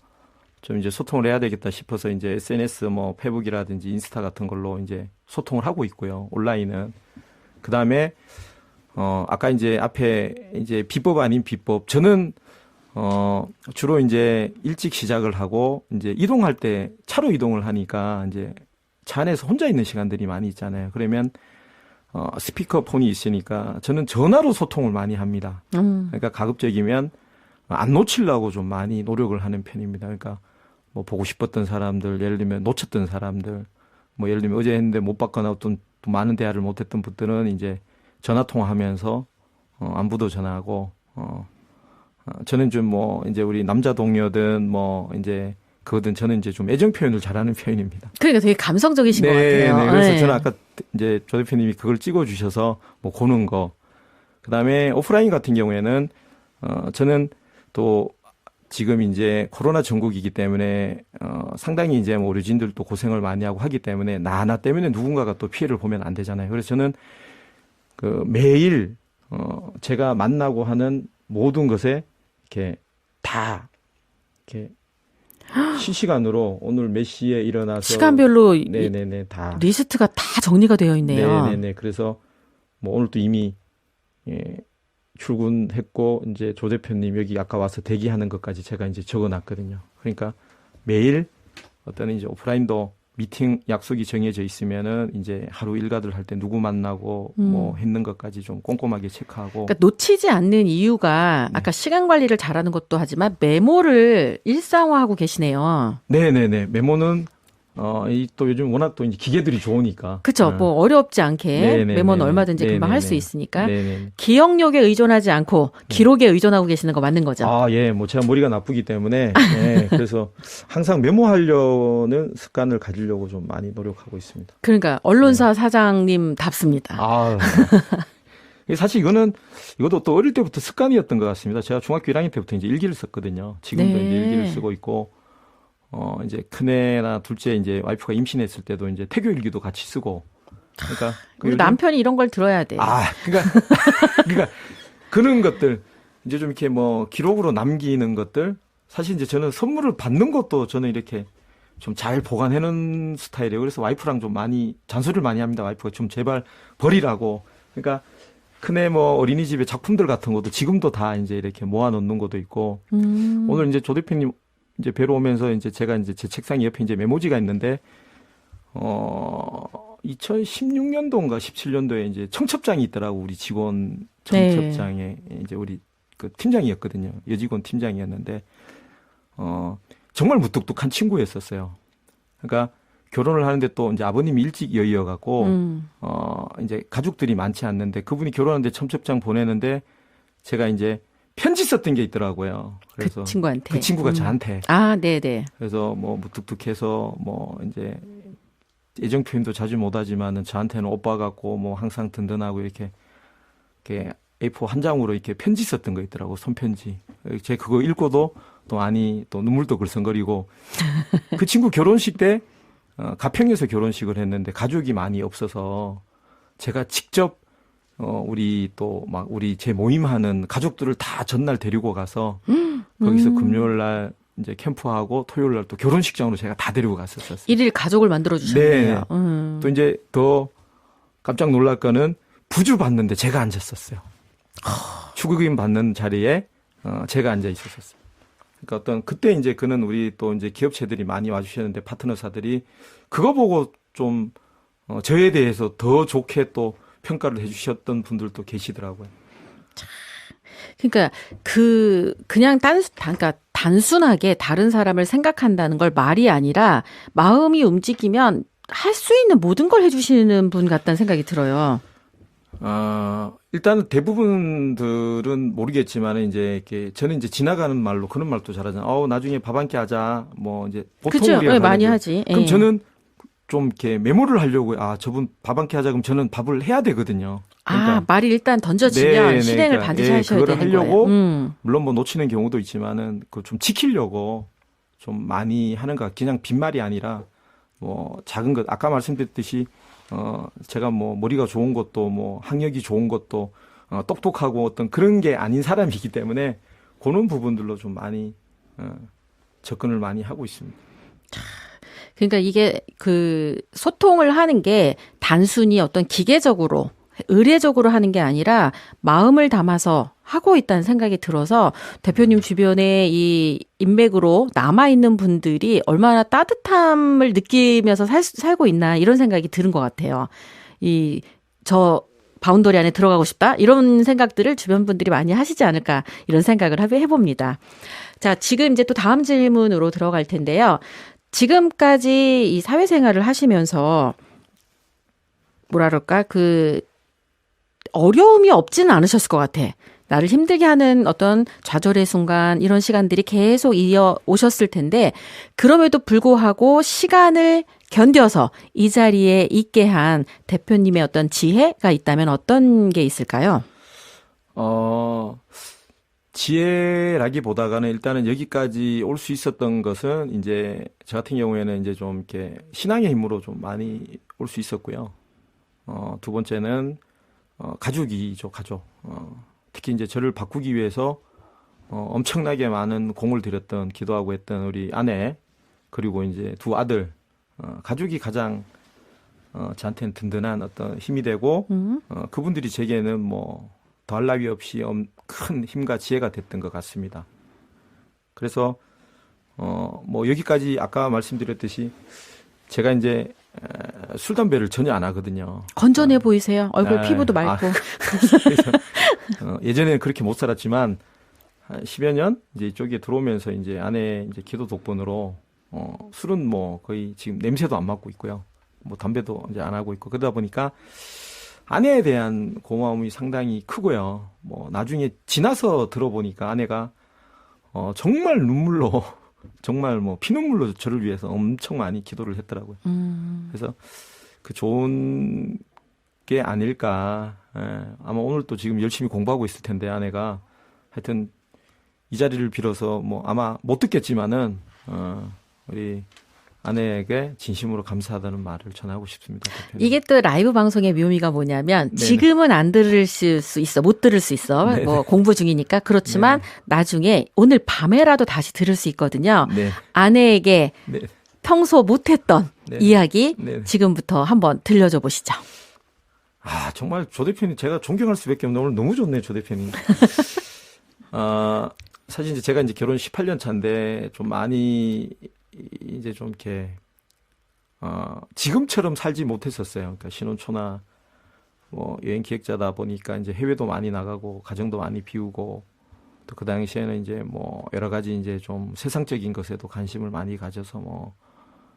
좀 이제 소통을 해야 되겠다 싶어서 이제 SNS 뭐 페북이라든지 인스타 같은 걸로 이제 소통을 하고 있고요. 온라인은. 그다음에 아까 이제 앞에 이제 비법 아닌 비법. 저는 주로 이제 일찍 시작을 하고 이제 이동할 때 차로 이동을 하니까 이제 차 안에서 혼자 있는 시간들이 많이 있잖아요. 그러면 스피커폰이 있으니까 저는 전화로 소통을 많이 합니다. 그러니까 가급적이면 안 놓치려고 좀 많이 노력을 하는 편입니다. 그러니까 뭐 보고 싶었던 사람들, 예를 들면 놓쳤던 사람들, 뭐 예를 들면 어제 했는데 못 봤거나 어떤 또 많은 대화를 못했던 분들은 이제 전화 통화하면서 안부도 전화하고 저는 좀 뭐 이제 우리 남자 동료든 뭐 이제 그거든 저는 이제 좀 애정 표현을 잘하는 편입니다. 그러니까 되게 감성적이신 것 같아요. 네. 그래서 네. 저는 아까 이제 조 대표님이 그걸 찍어주셔서 뭐 고는 거. 그다음에 오프라인 같은 경우에는 저는 또 지금 이제 코로나 전국이기 때문에 상당히 이제 뭐 의료진들도 고생을 많이 하고 하기 때문에 나 때문에 누군가가 또 피해를 보면 안 되잖아요. 그래서 저는 그 매일 제가 만나고 하는 모든 것에 이렇게 다 이렇게 실시간으로 오늘 몇 시에 일어나서 시간별로 네네네 다 리스트가 다 정리가 되어 있네요. 네네네. 그래서 뭐 오늘도 이미 출근했고 이제 조 대표님 여기 아까 와서 대기하는 것까지 제가 이제 적어놨거든요. 그러니까 매일 어떤 이제 오프라인도 미팅 약속이 정해져 있으면은 이제 하루 일과들 할 때 누구 만나고 뭐 했는 것까지 좀 꼼꼼하게 체크하고. 그러니까 놓치지 않는 이유가 아까 시간 관리를 잘하는 것도 하지만 메모를 일상화하고 계시네요. 네네네. 메모는 이 또 요즘 워낙 또 이제 기계들이 좋으니까. 그렇죠. 뭐 어렵지 않게 네네네. 메모는 얼마든지 금방 할 수 네네네. 있으니까 네네. 기억력에 의존하지 않고 기록에 의존하고 계시는 거 맞는 거죠? 예. 뭐 제가 머리가 나쁘기 때문에 그래서 항상 메모하려는 습관을 가지려고 좀 많이 노력하고 있습니다. 그러니까 언론사 사장님답습니다. 사실 이것도 또 어릴 때부터 습관이었던 것 같습니다. 제가 중학교 1학년 때부터 이제 일기를 썼거든요. 지금도 네. 이제 일기를 쓰고 있고, 이제 큰애나 둘째 이제 와이프가 임신했을 때도 이제 태교 일기도 같이 쓰고. 그러니까 우리 남편이 이런 걸 들어야 돼. 그러니까 그런 것들 이제 좀 이렇게 뭐 기록으로 남기는 것들 사실 이제 저는 선물을 받는 것도 저는 이렇게 좀 잘 보관해놓은 스타일이에요. 그래서 와이프랑 좀 많이 잔소리를 많이 합니다. 와이프가 좀 제발 버리라고. 그러니까 큰애 뭐 어린이집에 작품들 같은 것도 지금도 다 이제 이렇게 모아놓는 것도 있고 오늘 이제 조 대표님 이제 뵈러 오면서 이제 제가 이제 제 책상 옆에 이제 메모지가 있는데 2016년도인가 17년도에 이제 청첩장이 있더라고 우리 직원 청첩장에 이제 우리 그 팀장이었거든요. 여직원 팀장이었는데, 정말 무뚝뚝한 친구였었어요. 그러니까 결혼을 하는데 또 이제 아버님이 일찍 여의어갖고, 이제 가족들이 많지 않는데 그분이 결혼하는데 청첩장 보내는데 제가 이제 편지 썼던 게 있더라고요. 그래서 그 친구한테. 그 친구가 저한테. 아, 네네. 그래서 뭐 무뚝뚝해서 뭐 이제 애정 표현도 자주 못하지만은 저한테는 오빠 같고 뭐 항상 든든하고 이렇게 A4 한 장으로 이렇게 편지 썼던 거 있더라고, 손편지. 제가 그거 읽고도 또 또 눈물도 글썽거리고 그 친구 결혼식 때 가평에서 결혼식을 했는데 가족이 많이 없어서 제가 직접 우리 또 막 우리 제 모임하는 가족들을 다 전날 데리고 가서 거기서 금요일 날 이제 캠프하고 토요일 날 또 결혼식장으로 제가 다 데리고 갔었어요. 일일 가족을 만들어 주셨네요. 네. 또 이제 더 깜짝 놀랄 거는 부주 받는데 제가 앉았었어요. 축의금 받는 자리에 제가 앉아 있었어요. 그러니까 그때 이제 그는 우리 또 이제 기업체들이 많이 와주셨는데 파트너사들이 그거 보고 좀 저에 대해서 더 좋게 또 평가를 해주셨던 분들도 계시더라고요. 그러니까 그냥 그러니까 단순하게 다른 사람을 생각한다는 걸 말이 아니라 마음이 움직이면 할 수 있는 모든 걸 해주시는 분 같다는 생각이 들어요. 일단은 대부분들은 모르겠지만 이제 이렇게 저는 이제 지나가는 말로 그런 말도 잘하잖아요. 나중에 밥 한 끼 하자. 뭐 이제 보통 그죠? 우리가 네, 많이 가는데 하지. 그럼 예. 저는 좀 이렇게 메모를 하려고 저분 밥 한 끼 하자 그럼 저는 밥을 해야 되거든요. 그러니까 말이 일단 던져지면 네, 실행을 그러니까, 반드시 하셔야 그거를 되는 하려고 거예요. 물론 뭐 놓치는 경우도 있지만은 그 좀 지키려고 좀 많이 하는 것 그냥 빈말이 아니라 뭐 작은 것 아까 말씀드렸듯이 제가 뭐 머리가 좋은 것도 뭐 학력이 좋은 것도 똑똑하고 어떤 그런 게 아닌 사람이기 때문에 그런 부분들로 좀 많이 접근을 많이 하고 있습니다. 그러니까 이게 그 소통을 하는 게 단순히 어떤 기계적으로 의례적으로 하는 게 아니라 마음을 담아서 하고 있다는 생각이 들어서 대표님 주변에 이 인맥으로 남아있는 분들이 얼마나 따뜻함을 느끼면서 살고 있나 이런 생각이 드는 것 같아요. 저 바운더리 안에 들어가고 싶다 이런 생각들을 주변 분들이 많이 하시지 않을까 이런 생각을 해봅니다. 자, 지금 이제 또 다음 질문으로 들어갈 텐데요. 지금까지 이 사회생활을 하시면서 뭐라 그럴까 어려움이 없지는 않으셨을 것 같아. 나를 힘들게 하는 어떤 좌절의 순간 이런 시간들이 계속 이어 오셨을 텐데 그럼에도 불구하고 시간을 견뎌서 이 자리에 있게 한 대표님의 어떤 지혜가 있다면 어떤 게 있을까요? 지혜라기보다는 일단은 여기까지 올 수 있었던 것은 이제 저 같은 경우에는 이제 좀 이렇게 신앙의 힘으로 좀 많이 올 수 있었고요. 두 번째는 가족이죠, 가족. 특히 이제 저를 바꾸기 위해서 엄청나게 많은 공을 들였던 기도하고 했던 우리 아내 그리고 이제 두 아들 가족이 가장 저한테는 든든한 어떤 힘이 되고 그분들이 제게는 뭐 더할 나위 없이 큰 힘과 지혜가 됐던 것 같습니다. 그래서 뭐 여기까지 아까 말씀드렸듯이 제가 이제 술 담배를 전혀 안 하거든요. 건전해 보이세요. 얼굴 피부도 맑고. 그래서 예전에는 그렇게 못 살았지만 한 10여 년 이제 이쪽에 들어오면서 이제 아내 이제 기도 덕분으로 술은 뭐 거의 지금 냄새도 안 맡고 있고요. 뭐 담배도 이제 안 하고 있고 그러다 보니까 아내에 대한 고마움이 상당히 크고요. 뭐 나중에 지나서 들어보니까 아내가 정말 눈물로 정말 뭐 피눈물로 저를 위해서 엄청 많이 기도를 했더라고요. 그래서 그 좋은 게 아닐까. 아마 오늘 또 지금 열심히 공부하고 있을 텐데 아내가 하여튼 이 자리를 빌어서 뭐 아마 못 듣겠지만은 우리 아내에게 진심으로 감사하다는 말을 전하고 싶습니다. 대표님. 이게 또 라이브 방송의 묘미가 뭐냐면 네네. 지금은 안 들을 수 있어. 못 들을 수 있어. 네네. 뭐 공부 중이니까. 그렇지만 네네. 나중에 오늘 밤에라도 다시 들을 수 있거든요. 네. 아내에게 네. 평소 못했던 네네. 이야기 네네. 지금부터 한번 들려줘 보시죠. 정말 조 대표님 제가 존경할 수밖에 없는데 오늘 너무 좋네요, 조 대표님. 사실 이제 제가 이제 결혼 18년 차인데 좀 많이 이제 좀 이렇게 지금처럼 살지 못했었어요. 그러니까 신혼초나 뭐 여행 기획자다 보니까 이제 해외도 많이 나가고 가정도 많이 비우고 또 그 당시에는 이제 뭐 여러 가지 이제 좀 세상적인 것에도 관심을 많이 가져서 뭐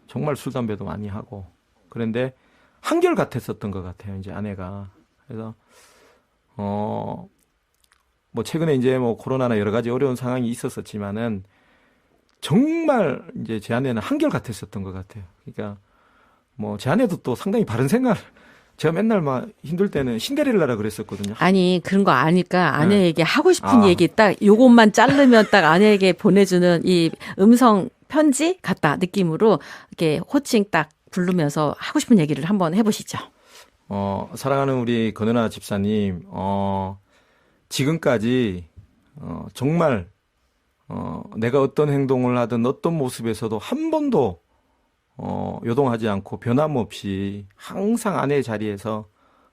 정말 술 담배도 많이 하고 그런데 한결 같았었던 것 같아요. 이제 아내가. 그래서 뭐 최근에 이제 뭐 코로나나 여러 가지 어려운 상황이 있었었지만은 정말 이제 제 아내는 한결 같았었던 것 같아요. 그러니까 뭐 제 아내도 또 상당히 바른 생각을 제가 맨날 막 힘들 때는 신데렐라라 그랬었거든요. 아니 그런 거 아니까 아내에게 하고 싶은 아. 얘기 딱 요것만 자르면 딱 아내에게 보내주는 이 음성 편지 같다 느낌으로 이렇게 호칭 딱 부르면서 하고 싶은 얘기를 한번 해보시죠. 사랑하는 우리 건은아 집사님, 지금까지 정말 내가 어떤 행동을 하든 어떤 모습에서도 한 번도 요동하지 않고 변함없이 항상 아내의 자리에서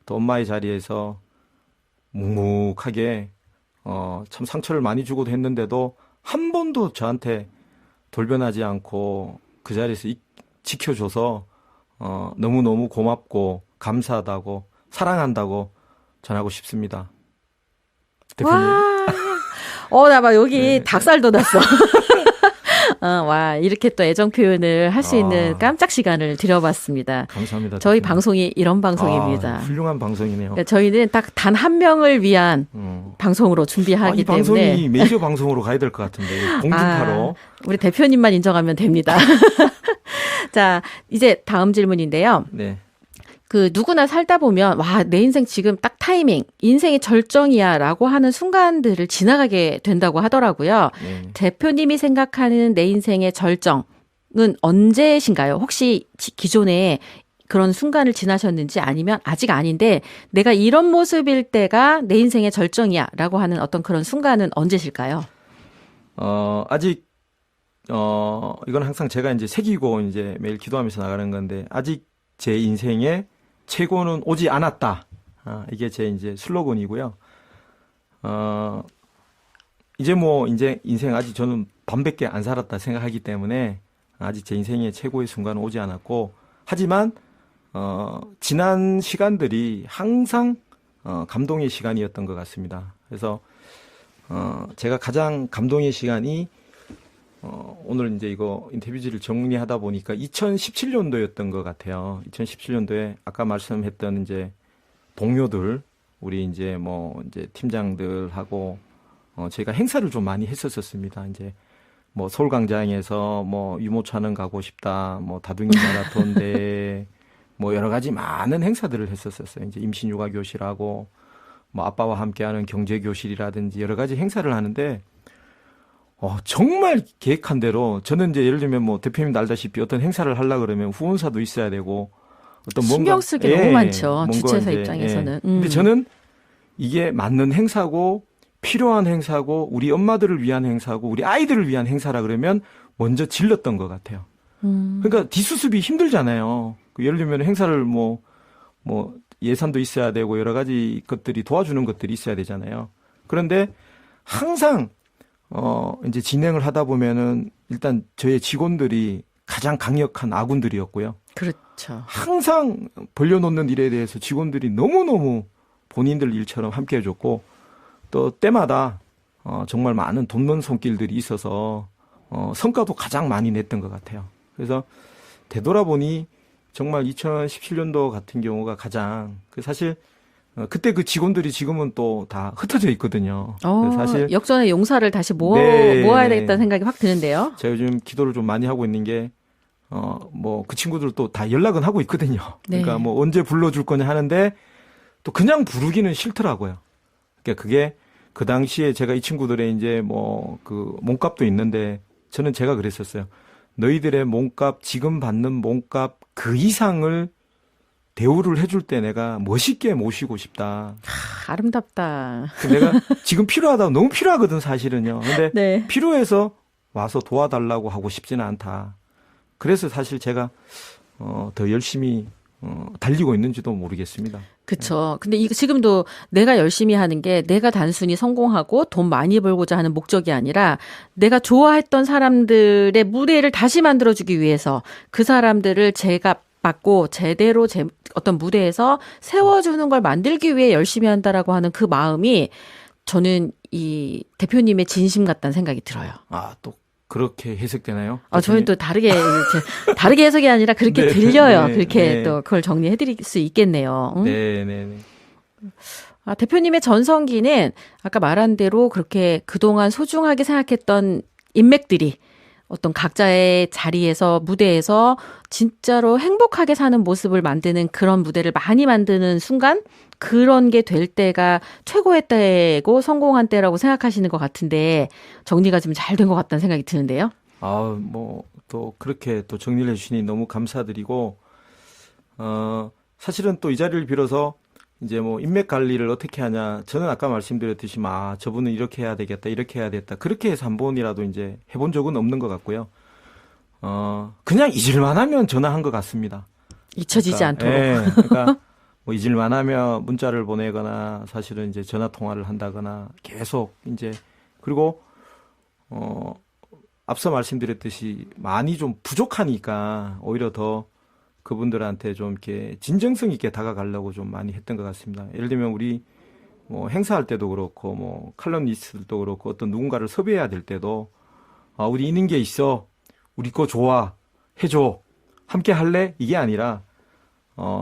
또 엄마의 자리에서 묵묵하게 참 상처를 많이 주고도 했는데도 한 번도 저한테 돌변하지 않고 그 자리에서 지켜줘서 너무너무 고맙고 감사하다고 사랑한다고 전하고 싶습니다. 대표님. 나 막 여기 네. 닭살 돋았어. 와, 이렇게 또 애정 표현을 할 수 있는 깜짝 시간을 드려봤습니다. 감사합니다. 저희 대표님. 방송이 이런 방송입니다. 훌륭한 방송이네요. 그러니까 저희는 딱 단 한 명을 위한 방송으로 준비하기 이 방송이 때문에 메이저 방송으로 가야 될 것 같은데 공중파로. 우리 대표님만 인정하면 됩니다. 자, 이제 다음 질문인데요. 네. 그 누구나 살다 보면 와, 내 인생 지금 딱 타이밍, 인생의 절정이야라고 하는 순간들을 지나가게 된다고 하더라고요. 네. 대표님이 생각하는 내 인생의 절정은 언제신가요? 혹시 기존에 그런 순간을 지나셨는지 아니면 아직 아닌데 내가 이런 모습일 때가 내 인생의 절정이야라고 하는 어떤 그런 순간은 언제실까요? 아직 이건 항상 제가 이제 새기고 이제 매일 기도하면서 나가는 건데 아직 제 인생에 최고는 오지 않았다. 이게 제 이제 슬로건이고요. 이제 인생 아직 저는 반밖에 안 살았다 생각하기 때문에 아직 제 인생의 최고의 순간은 오지 않았고 하지만 지난 시간들이 항상 감동의 시간이었던 것 같습니다. 그래서 제가 가장 감동의 시간이 오늘 이제 이거 인터뷰지를 정리하다 보니까 2017년도였던 것 같아요. 2017년도에 아까 말씀했던 이제 동료들, 우리 이제 뭐 이제 팀장들하고 저희가 행사를 좀 많이 했었습니다. 이제 뭐 서울광장에서 뭐 유모차는 가고 싶다, 뭐 다둥이 마라톤 대회, 뭐 여러 가지 많은 행사들을 했었어요. 이제 임신육아 교실하고 뭐 아빠와 함께하는 경제 교실이라든지 여러 가지 행사를 하는데. 정말 계획한 대로 저는 이제 예를 들면 뭐 대표님 알다시피 어떤 행사를 하려 그러면 후원사도 있어야 되고 어떤 신경 쓰기 너무 많죠. 주최사 입장에서는. 근데 저는 이게 맞는 행사고 필요한 행사고 우리 엄마들을 위한 행사고 우리 아이들을 위한 행사라 그러면 먼저 질렀던 것 같아요. 그러니까 뒷수습이 힘들잖아요. 예를 들면 행사를 뭐 예산도 있어야 되고 여러 가지 것들이 도와주는 것들이 있어야 되잖아요. 그런데 항상 이제 진행을 하다 보면은 일단 저의 직원들이 가장 강력한 아군들이었고요. 그렇죠. 항상 벌려놓는 일에 대해서 직원들이 너무너무 본인들 일처럼 함께 해줬고 또 때마다 정말 많은 돕는 손길들이 있어서 성과도 가장 많이 냈던 것 같아요. 그래서 되돌아보니 정말 2017년도 같은 경우가 가장 사실 그때 그 직원들이 지금은 또 다 흩어져 있거든요. 사실 역전의 용사를 다시 네. 모아야 되겠다는 생각이 확 드는데요. 제가 요즘 기도를 좀 많이 하고 있는 게 그 친구들도 다 연락은 하고 있거든요. 네. 그러니까 뭐 언제 불러줄 거냐 하는데 또 그냥 부르기는 싫더라고요. 그러니까 그게 그 당시에 제가 이 친구들의 이제 뭐 그 몸값도 있는데 저는 제가 그랬었어요. 너희들의 몸값, 지금 받는 몸값 그 이상을 대우를 해줄 때 내가 멋있게 모시고 싶다. 아름답다. 내가 지금 필요하다. 너무 필요하거든 사실은요. 근데 네. 필요해서 와서 도와달라고 하고 싶지는 않다. 그래서 사실 제가 더 열심히 달리고 있는지도 모르겠습니다. 그렇죠. 근데 지금도 내가 열심히 하는 게 내가 단순히 성공하고 돈 많이 벌고자 하는 목적이 아니라 내가 좋아했던 사람들의 무대를 다시 만들어주기 위해서 그 사람들을 제가 받고 제대로 어떤 무대에서 세워주는 걸 만들기 위해 열심히 한다라고 하는 그 마음이 저는 이 대표님의 진심 같다는 생각이 들어요. 아, 또 그렇게 해석되나요? 저는 또 다르게 해석이 아니라 그렇게 네, 들려요. 네, 그렇게 네. 또 그걸 정리해 드릴 수 있겠네요. 응? 네네네. 대표님의 전성기는 아까 말한 대로 그렇게 그동안 소중하게 생각했던 인맥들이 어떤 각자의 자리에서 무대에서 진짜로 행복하게 사는 모습을 만드는 그런 무대를 많이 만드는 순간 그런 게 될 때가 최고의 때고 성공한 때라고 생각하시는 것 같은데 정리가 좀 잘 된 것 같다는 생각이 드는데요. 아, 뭐, 또 그렇게 또 정리를 해주시니 너무 감사드리고, 사실은 또 이 자리를 빌어서 이제 뭐 인맥 관리를 어떻게 하냐. 저는 아까 말씀드렸듯이, 저분은 이렇게 해야 되겠다, 이렇게 해야 되겠다. 그렇게 해서 한 번이라도 이제 해본 적은 없는 것 같고요. 그냥 잊을만 하면 전화한 것 같습니다. 잊혀지지 않도록. 그러니까 뭐 잊을만 하면 문자를 보내거나 사실은 이제 전화 통화를 한다거나 계속 이제 그리고 앞서 말씀드렸듯이 많이 좀 부족하니까 오히려 더 그분들한테 좀 이렇게 진정성 있게 다가가려고 좀 많이 했던 것 같습니다. 예를 들면 우리 뭐 행사할 때도 그렇고 뭐 칼럼니스트들도 그렇고 어떤 누군가를 섭외해야 될 때도 우리 있는 게 있어. 우리 거 좋아. 해줘. 함께 할래? 이게 아니라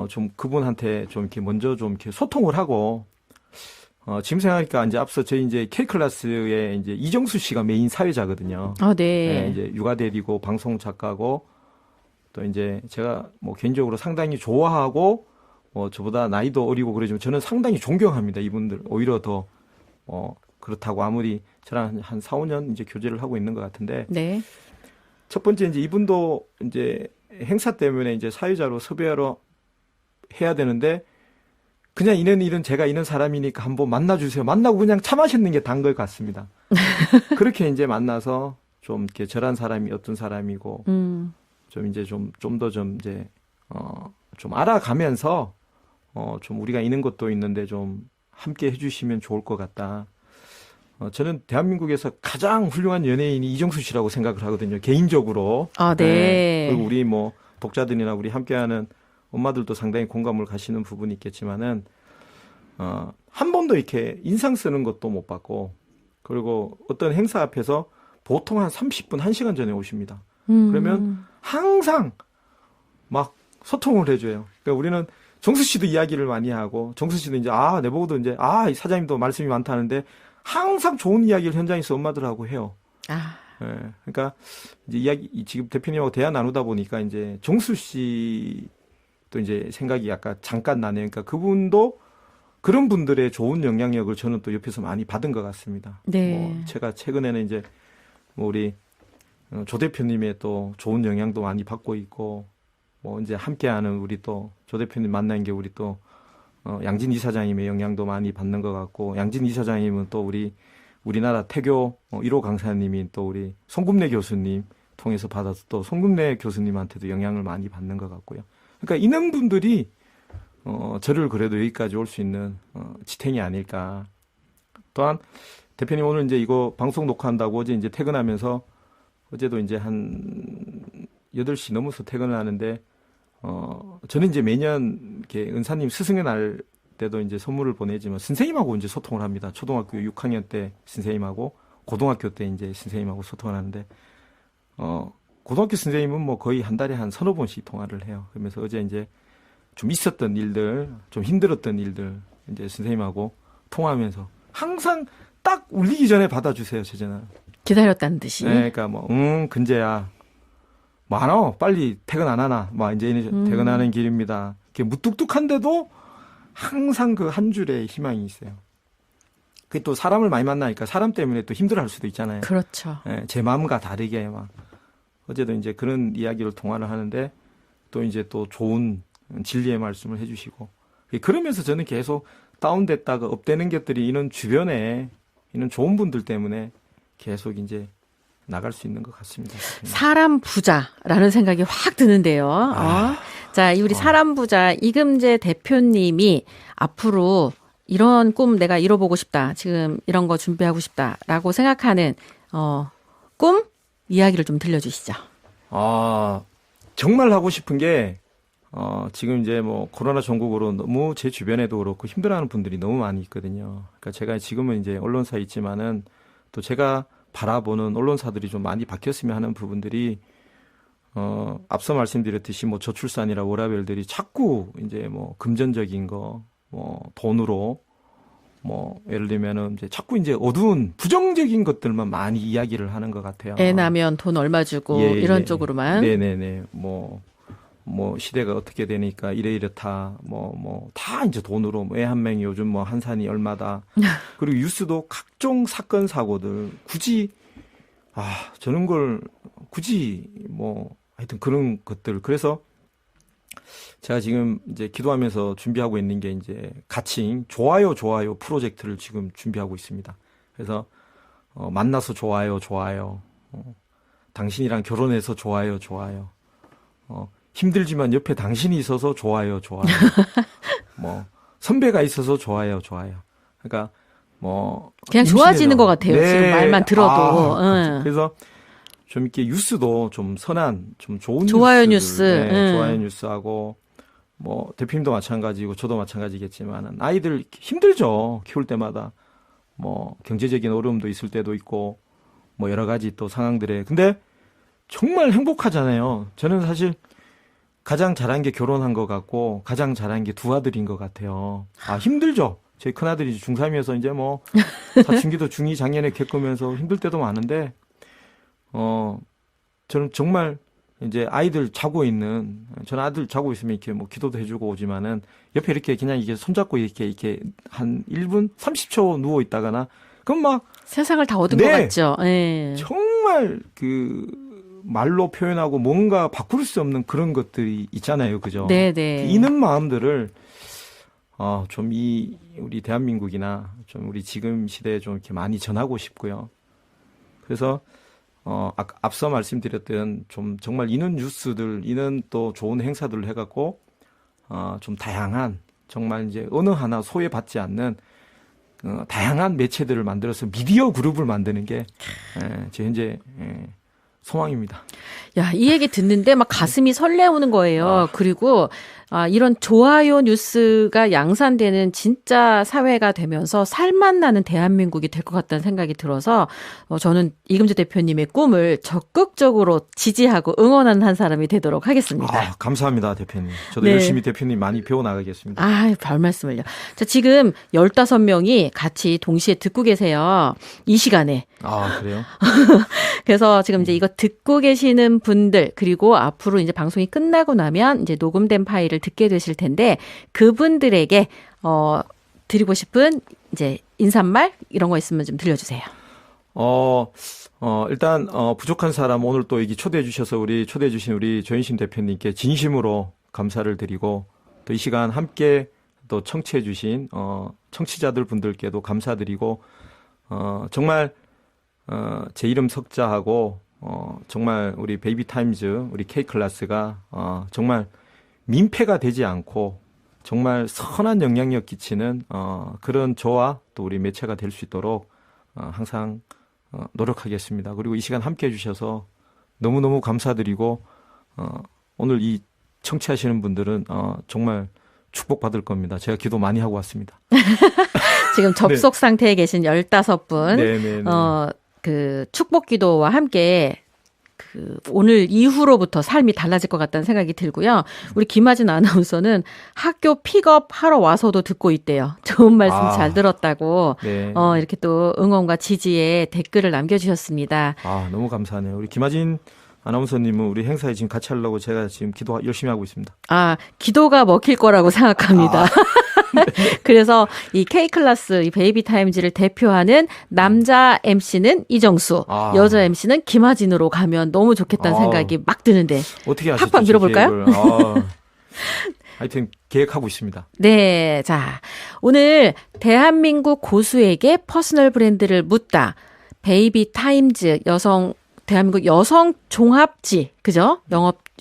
좀 그분한테 좀 이렇게 먼저 좀 이렇게 소통을 하고 지금 생각하니까 이제 앞서 저희 이제 K클래스에 이제 이정수 씨가 메인 사회자거든요. 네. 이제 육아 대리고 방송 작가고 또 이제 제가 뭐 개인적으로 상당히 좋아하고 저보다 나이도 어리고 그러지만 저는 상당히 존경합니다. 이분들 오히려 더 그렇다고 아무리 저랑 한 4, 5년 이제 교제를 하고 있는 것 같은데 네. 첫 번째 이제 이분도 이제 행사 때문에 이제 사회자로 섭외하러 해야 되는데 그냥 이런 제가 이런 사람이니까 한번 만나주세요. 만나고 그냥 차 마시는 게 단 것 같습니다. 그렇게 이제 만나서 좀 이렇게 저란 사람이 어떤 사람이고 좀 이제 좀 더 좀 이제 좀 알아가면서 좀 우리가 있는 것도 있는데 좀 함께 해주시면 좋을 것 같다. 저는 대한민국에서 가장 훌륭한 연예인이 이정수 씨라고 생각을 하거든요. 개인적으로. 네. 그리고 우리 뭐 독자들이나 우리 함께하는 엄마들도 상당히 공감을 가시는 부분이 있겠지만은 한 번도 이렇게 인상 쓰는 것도 못 봤고 그리고 어떤 행사 앞에서 보통 한 30분, 1시간 전에 오십니다. 그러면 항상 막 소통을 해줘요. 그러니까 우리는 정수 씨도 이야기를 많이 하고 정수 씨도 이제 내보고도 이제 이 사장님도 말씀이 많다는데 항상 좋은 이야기를 현장에서 엄마들하고 해요. 그러니까 이제 지금 대표님하고 대화 나누다 보니까 이제 정수 씨도 이제 생각이 약간 잠깐 나네요. 그러니까 그분도 그런 분들의 좋은 영향력을 저는 또 옆에서 많이 받은 것 같습니다. 네. 제가 최근에는 이제 뭐 우리 조 대표님의 또 좋은 영향도 많이 받고 있고 뭐 이제 함께하는 우리 또 조 대표님 만난 게 우리 또 양진 이사장님의 영향도 많이 받는 것 같고 양진 이사장님은 또 우리나라 태교 1호 강사님인 또 우리 송금래 교수님 통해서 받아서 또 송금래 교수님한테도 영향을 많이 받는 것 같고요. 그러니까 이런 분들이 저를 그래도 여기까지 올 수 있는 지탱이 아닐까. 또한 대표님 오늘 이제 이거 방송 녹화한다고 어제 이제 퇴근하면서 어제도 이제 한 8시 넘어서 퇴근을 하는데 저는 이제 매년 이렇게 은사님 스승의 날 때도 이제 선물을 보내지만 선생님하고 이제 소통을 합니다. 초등학교 6학년 때 선생님하고 고등학교 때 이제 선생님하고 소통을 하는데 고등학교 선생님은 뭐 거의 한 달에 한 서너 번씩 통화를 해요. 그러면서 어제 이제 좀 있었던 일들, 좀 힘들었던 일들 이제 선생님하고 통화하면서 항상 딱 울리기 전에 받아주세요, 제 전화. 기다렸다는 듯이. 네, 그러니까 근재야. 많어. 빨리 퇴근 안 하나. 이제 퇴근하는 길입니다. 이렇게 무뚝뚝한데도 항상 그 한 줄에 희망이 있어요. 그게 또 사람을 많이 만나니까 사람 때문에 또 힘들어할 수도 있잖아요. 그렇죠. 네, 제 마음과 다르게 어제도 이제 그런 이야기를 통화를 하는데 또 이제 또 좋은 진리의 말씀을 해주시고 그러면서 저는 계속 다운됐다가 업되는 것들이 이런 주변에 이런 좋은 분들 때문에 계속 이제 나갈 수 있는 것 같습니다. 사람 부자라는 생각이 확 드는데요. 자, 우리 사람 부자 이금재 대표님이 앞으로 이런 꿈 내가 이뤄보고 싶다. 지금 이런 거 준비하고 싶다라고 생각하는 꿈 이야기를 좀 들려주시죠. 정말 하고 싶은 게 지금 이제 뭐 코로나 전국으로 너무 제 주변에도 그렇고 힘들어하는 분들이 너무 많이 있거든요. 그러니까 제가 지금은 이제 언론사에 있지만은 또 제가 바라보는 언론사들이 좀 많이 바뀌었으면 하는 부분들이 앞서 말씀드렸듯이 뭐 저출산이라 워라밸들이 자꾸 이제 뭐 금전적인 거, 뭐 돈으로 뭐 예를 들면은 이제 자꾸 이제 어두운 부정적인 것들만 많이 이야기를 하는 것 같아요. 애 낳으면 돈 얼마 주고 예, 이런 예. 쪽으로만. 네네네. 뭐 시대가 어떻게 되니까 이렇다. 다 이제 돈으로 애 한 명이 요즘 뭐 한산이 얼마다. 그리고 뉴스도 각종 사건 사고들 굳이 저런 걸 굳이 뭐 하여튼 그런 것들. 그래서 제가 지금 이제 기도하면서 준비하고 있는 게 이제 가칭 좋아요 프로젝트를 지금 준비하고 있습니다. 그래서 만나서 좋아요. 당신이랑 결혼해서 좋아요. 힘들지만 옆에 당신이 있어서 좋아요. 뭐 선배가 있어서 좋아요. 그러니까 뭐 그냥 좋아지는 것 같아요. 네. 지금 말만 들어도. 응. 그래서 좀 이렇게 뉴스도 좀 선한, 좀 좋은 좋아요 뉴스들, 뉴스. 네, 좋아요 뉴스하고 뭐 대표님도 마찬가지고 저도 마찬가지겠지만 아이들 힘들죠. 키울 때마다 뭐 경제적인 어려움도 있을 때도 있고 뭐 여러 가지 또 상황들에 근데 정말 행복하잖아요. 저는 사실 가장 잘한 게 결혼한 것 같고 가장 잘한 게 두 아들인 것 같아요. 힘들죠. 제 큰아들이 중3이어서 이제 뭐 사춘기도 중2 작년에 겪으면서 힘들 때도 많은데 저는 정말 이제 아이들 자고 있는 저는 아들 자고 있으면 이렇게 뭐 기도도 해주고 오지만은 옆에 이렇게 그냥 이게 손잡고 이렇게 한 1분 30초 누워 있다가나 그럼 막 세상을 다 얻은 네. 것 같죠. 예. 정말 그 말로 표현하고 뭔가 바꿀 수 없는 그런 것들이 있잖아요, 그죠? 네네. 이는 마음들을 좀 우리 대한민국이나 좀 우리 지금 시대에 좀 이렇게 많이 전하고 싶고요. 그래서 앞서 말씀드렸던 좀 정말 이는 뉴스들, 이는 또 좋은 행사들을 해갖고 좀 다양한 정말 이제 어느 하나 소외받지 않는 다양한 매체들을 만들어서 미디어 그룹을 만드는 게 제 현재 소망입니다. 야, 이 얘기 듣는데 막 가슴이 설레오는 거예요. 그리고 이런 좋아요 뉴스가 양산되는 진짜 사회가 되면서 살맛 나는 대한민국이 될 것 같다는 생각이 들어서 저는 이금재 대표님의 꿈을 적극적으로 지지하고 응원하는 한 사람이 되도록 하겠습니다. 감사합니다, 대표님. 저도 네. 열심히 대표님 많이 배워나가겠습니다. 별 말씀을요. 자, 지금 15명이 같이 동시에 듣고 계세요. 이 시간에. 그래요? 그래서 지금 이제 이거 듣고 계시는 분들 그리고 앞으로 이제 방송이 끝나고 나면 이제 녹음된 파일을 듣게 되실 텐데 그분들에게 드리고 싶은 이제 인사말 이런 거 있으면 좀 들려주세요. 일단 부족한 사람 오늘 또 여기 초대해 주셔서 초대해 주신 우리 조인신 대표님께 진심으로 감사를 드리고 또 이 시간 함께 또 청취해 주신 청취자들 분들께도 감사드리고 정말 제 이름 석자하고 정말 우리 베이비타임즈 우리 K클래스가 정말 민폐가 되지 않고 정말 선한 영향력 끼치는 그런 저와 또 우리 매체가 될 수 있도록 항상 노력하겠습니다. 그리고 이 시간 함께 해주셔서 너무너무 감사드리고 오늘 이 청취하시는 분들은 정말 축복받을 겁니다. 제가 기도 많이 하고 왔습니다. 지금 접속 상태에 계신 15분 네네네. 그 축복 기도와 함께 오늘 이후로부터 삶이 달라질 것 같다는 생각이 들고요. 우리 김하진 아나운서는 학교 픽업하러 와서도 듣고 있대요. 좋은 말씀 잘 들었다고 네. 이렇게 또 응원과 지지에 댓글을 남겨주셨습니다. 너무 감사하네요. 우리 김하진 아나운서님은 우리 행사에 지금 같이 하려고 제가 지금 기도 열심히 하고 있습니다. 기도가 먹힐 거라고 생각합니다. 그래서 이 K클래스, 이 베이비타임즈를 대표하는 남자 MC는 이정수, 여자 MC는 김하진으로 가면 너무 좋겠다는 생각이 막 드는데. 어떻게 하셨죠? 팍팍 밀어볼까요? 하여튼 계획하고 있습니다. 네. 자, 오늘 대한민국 고수에게 퍼스널 브랜드를 묻다. 베이비타임즈 대한민국 여성 종합지, 그죠?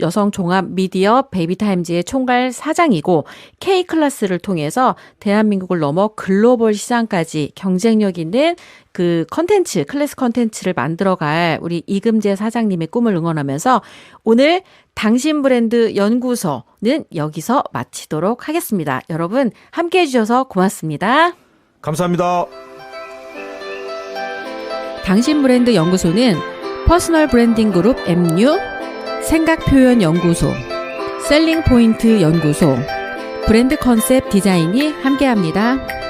여성 종합 미디어 베이비타임즈의 총괄 사장이고 K클래스를 통해서 대한민국을 넘어 글로벌 시장까지 경쟁력 있는 그 클래스 컨텐츠를 만들어갈 우리 이금재 사장님의 꿈을 응원하면서 오늘 당신 브랜드 연구소 여기서 마치도록 하겠습니다. 여러분 함께해 주셔서 고맙습니다. 감사합니다. 당신 브랜드 연구소는 퍼스널 브랜딩 그룹 MU, 생각표현연구소, 셀링포인트 연구소, 브랜드 컨셉 디자인이 함께합니다.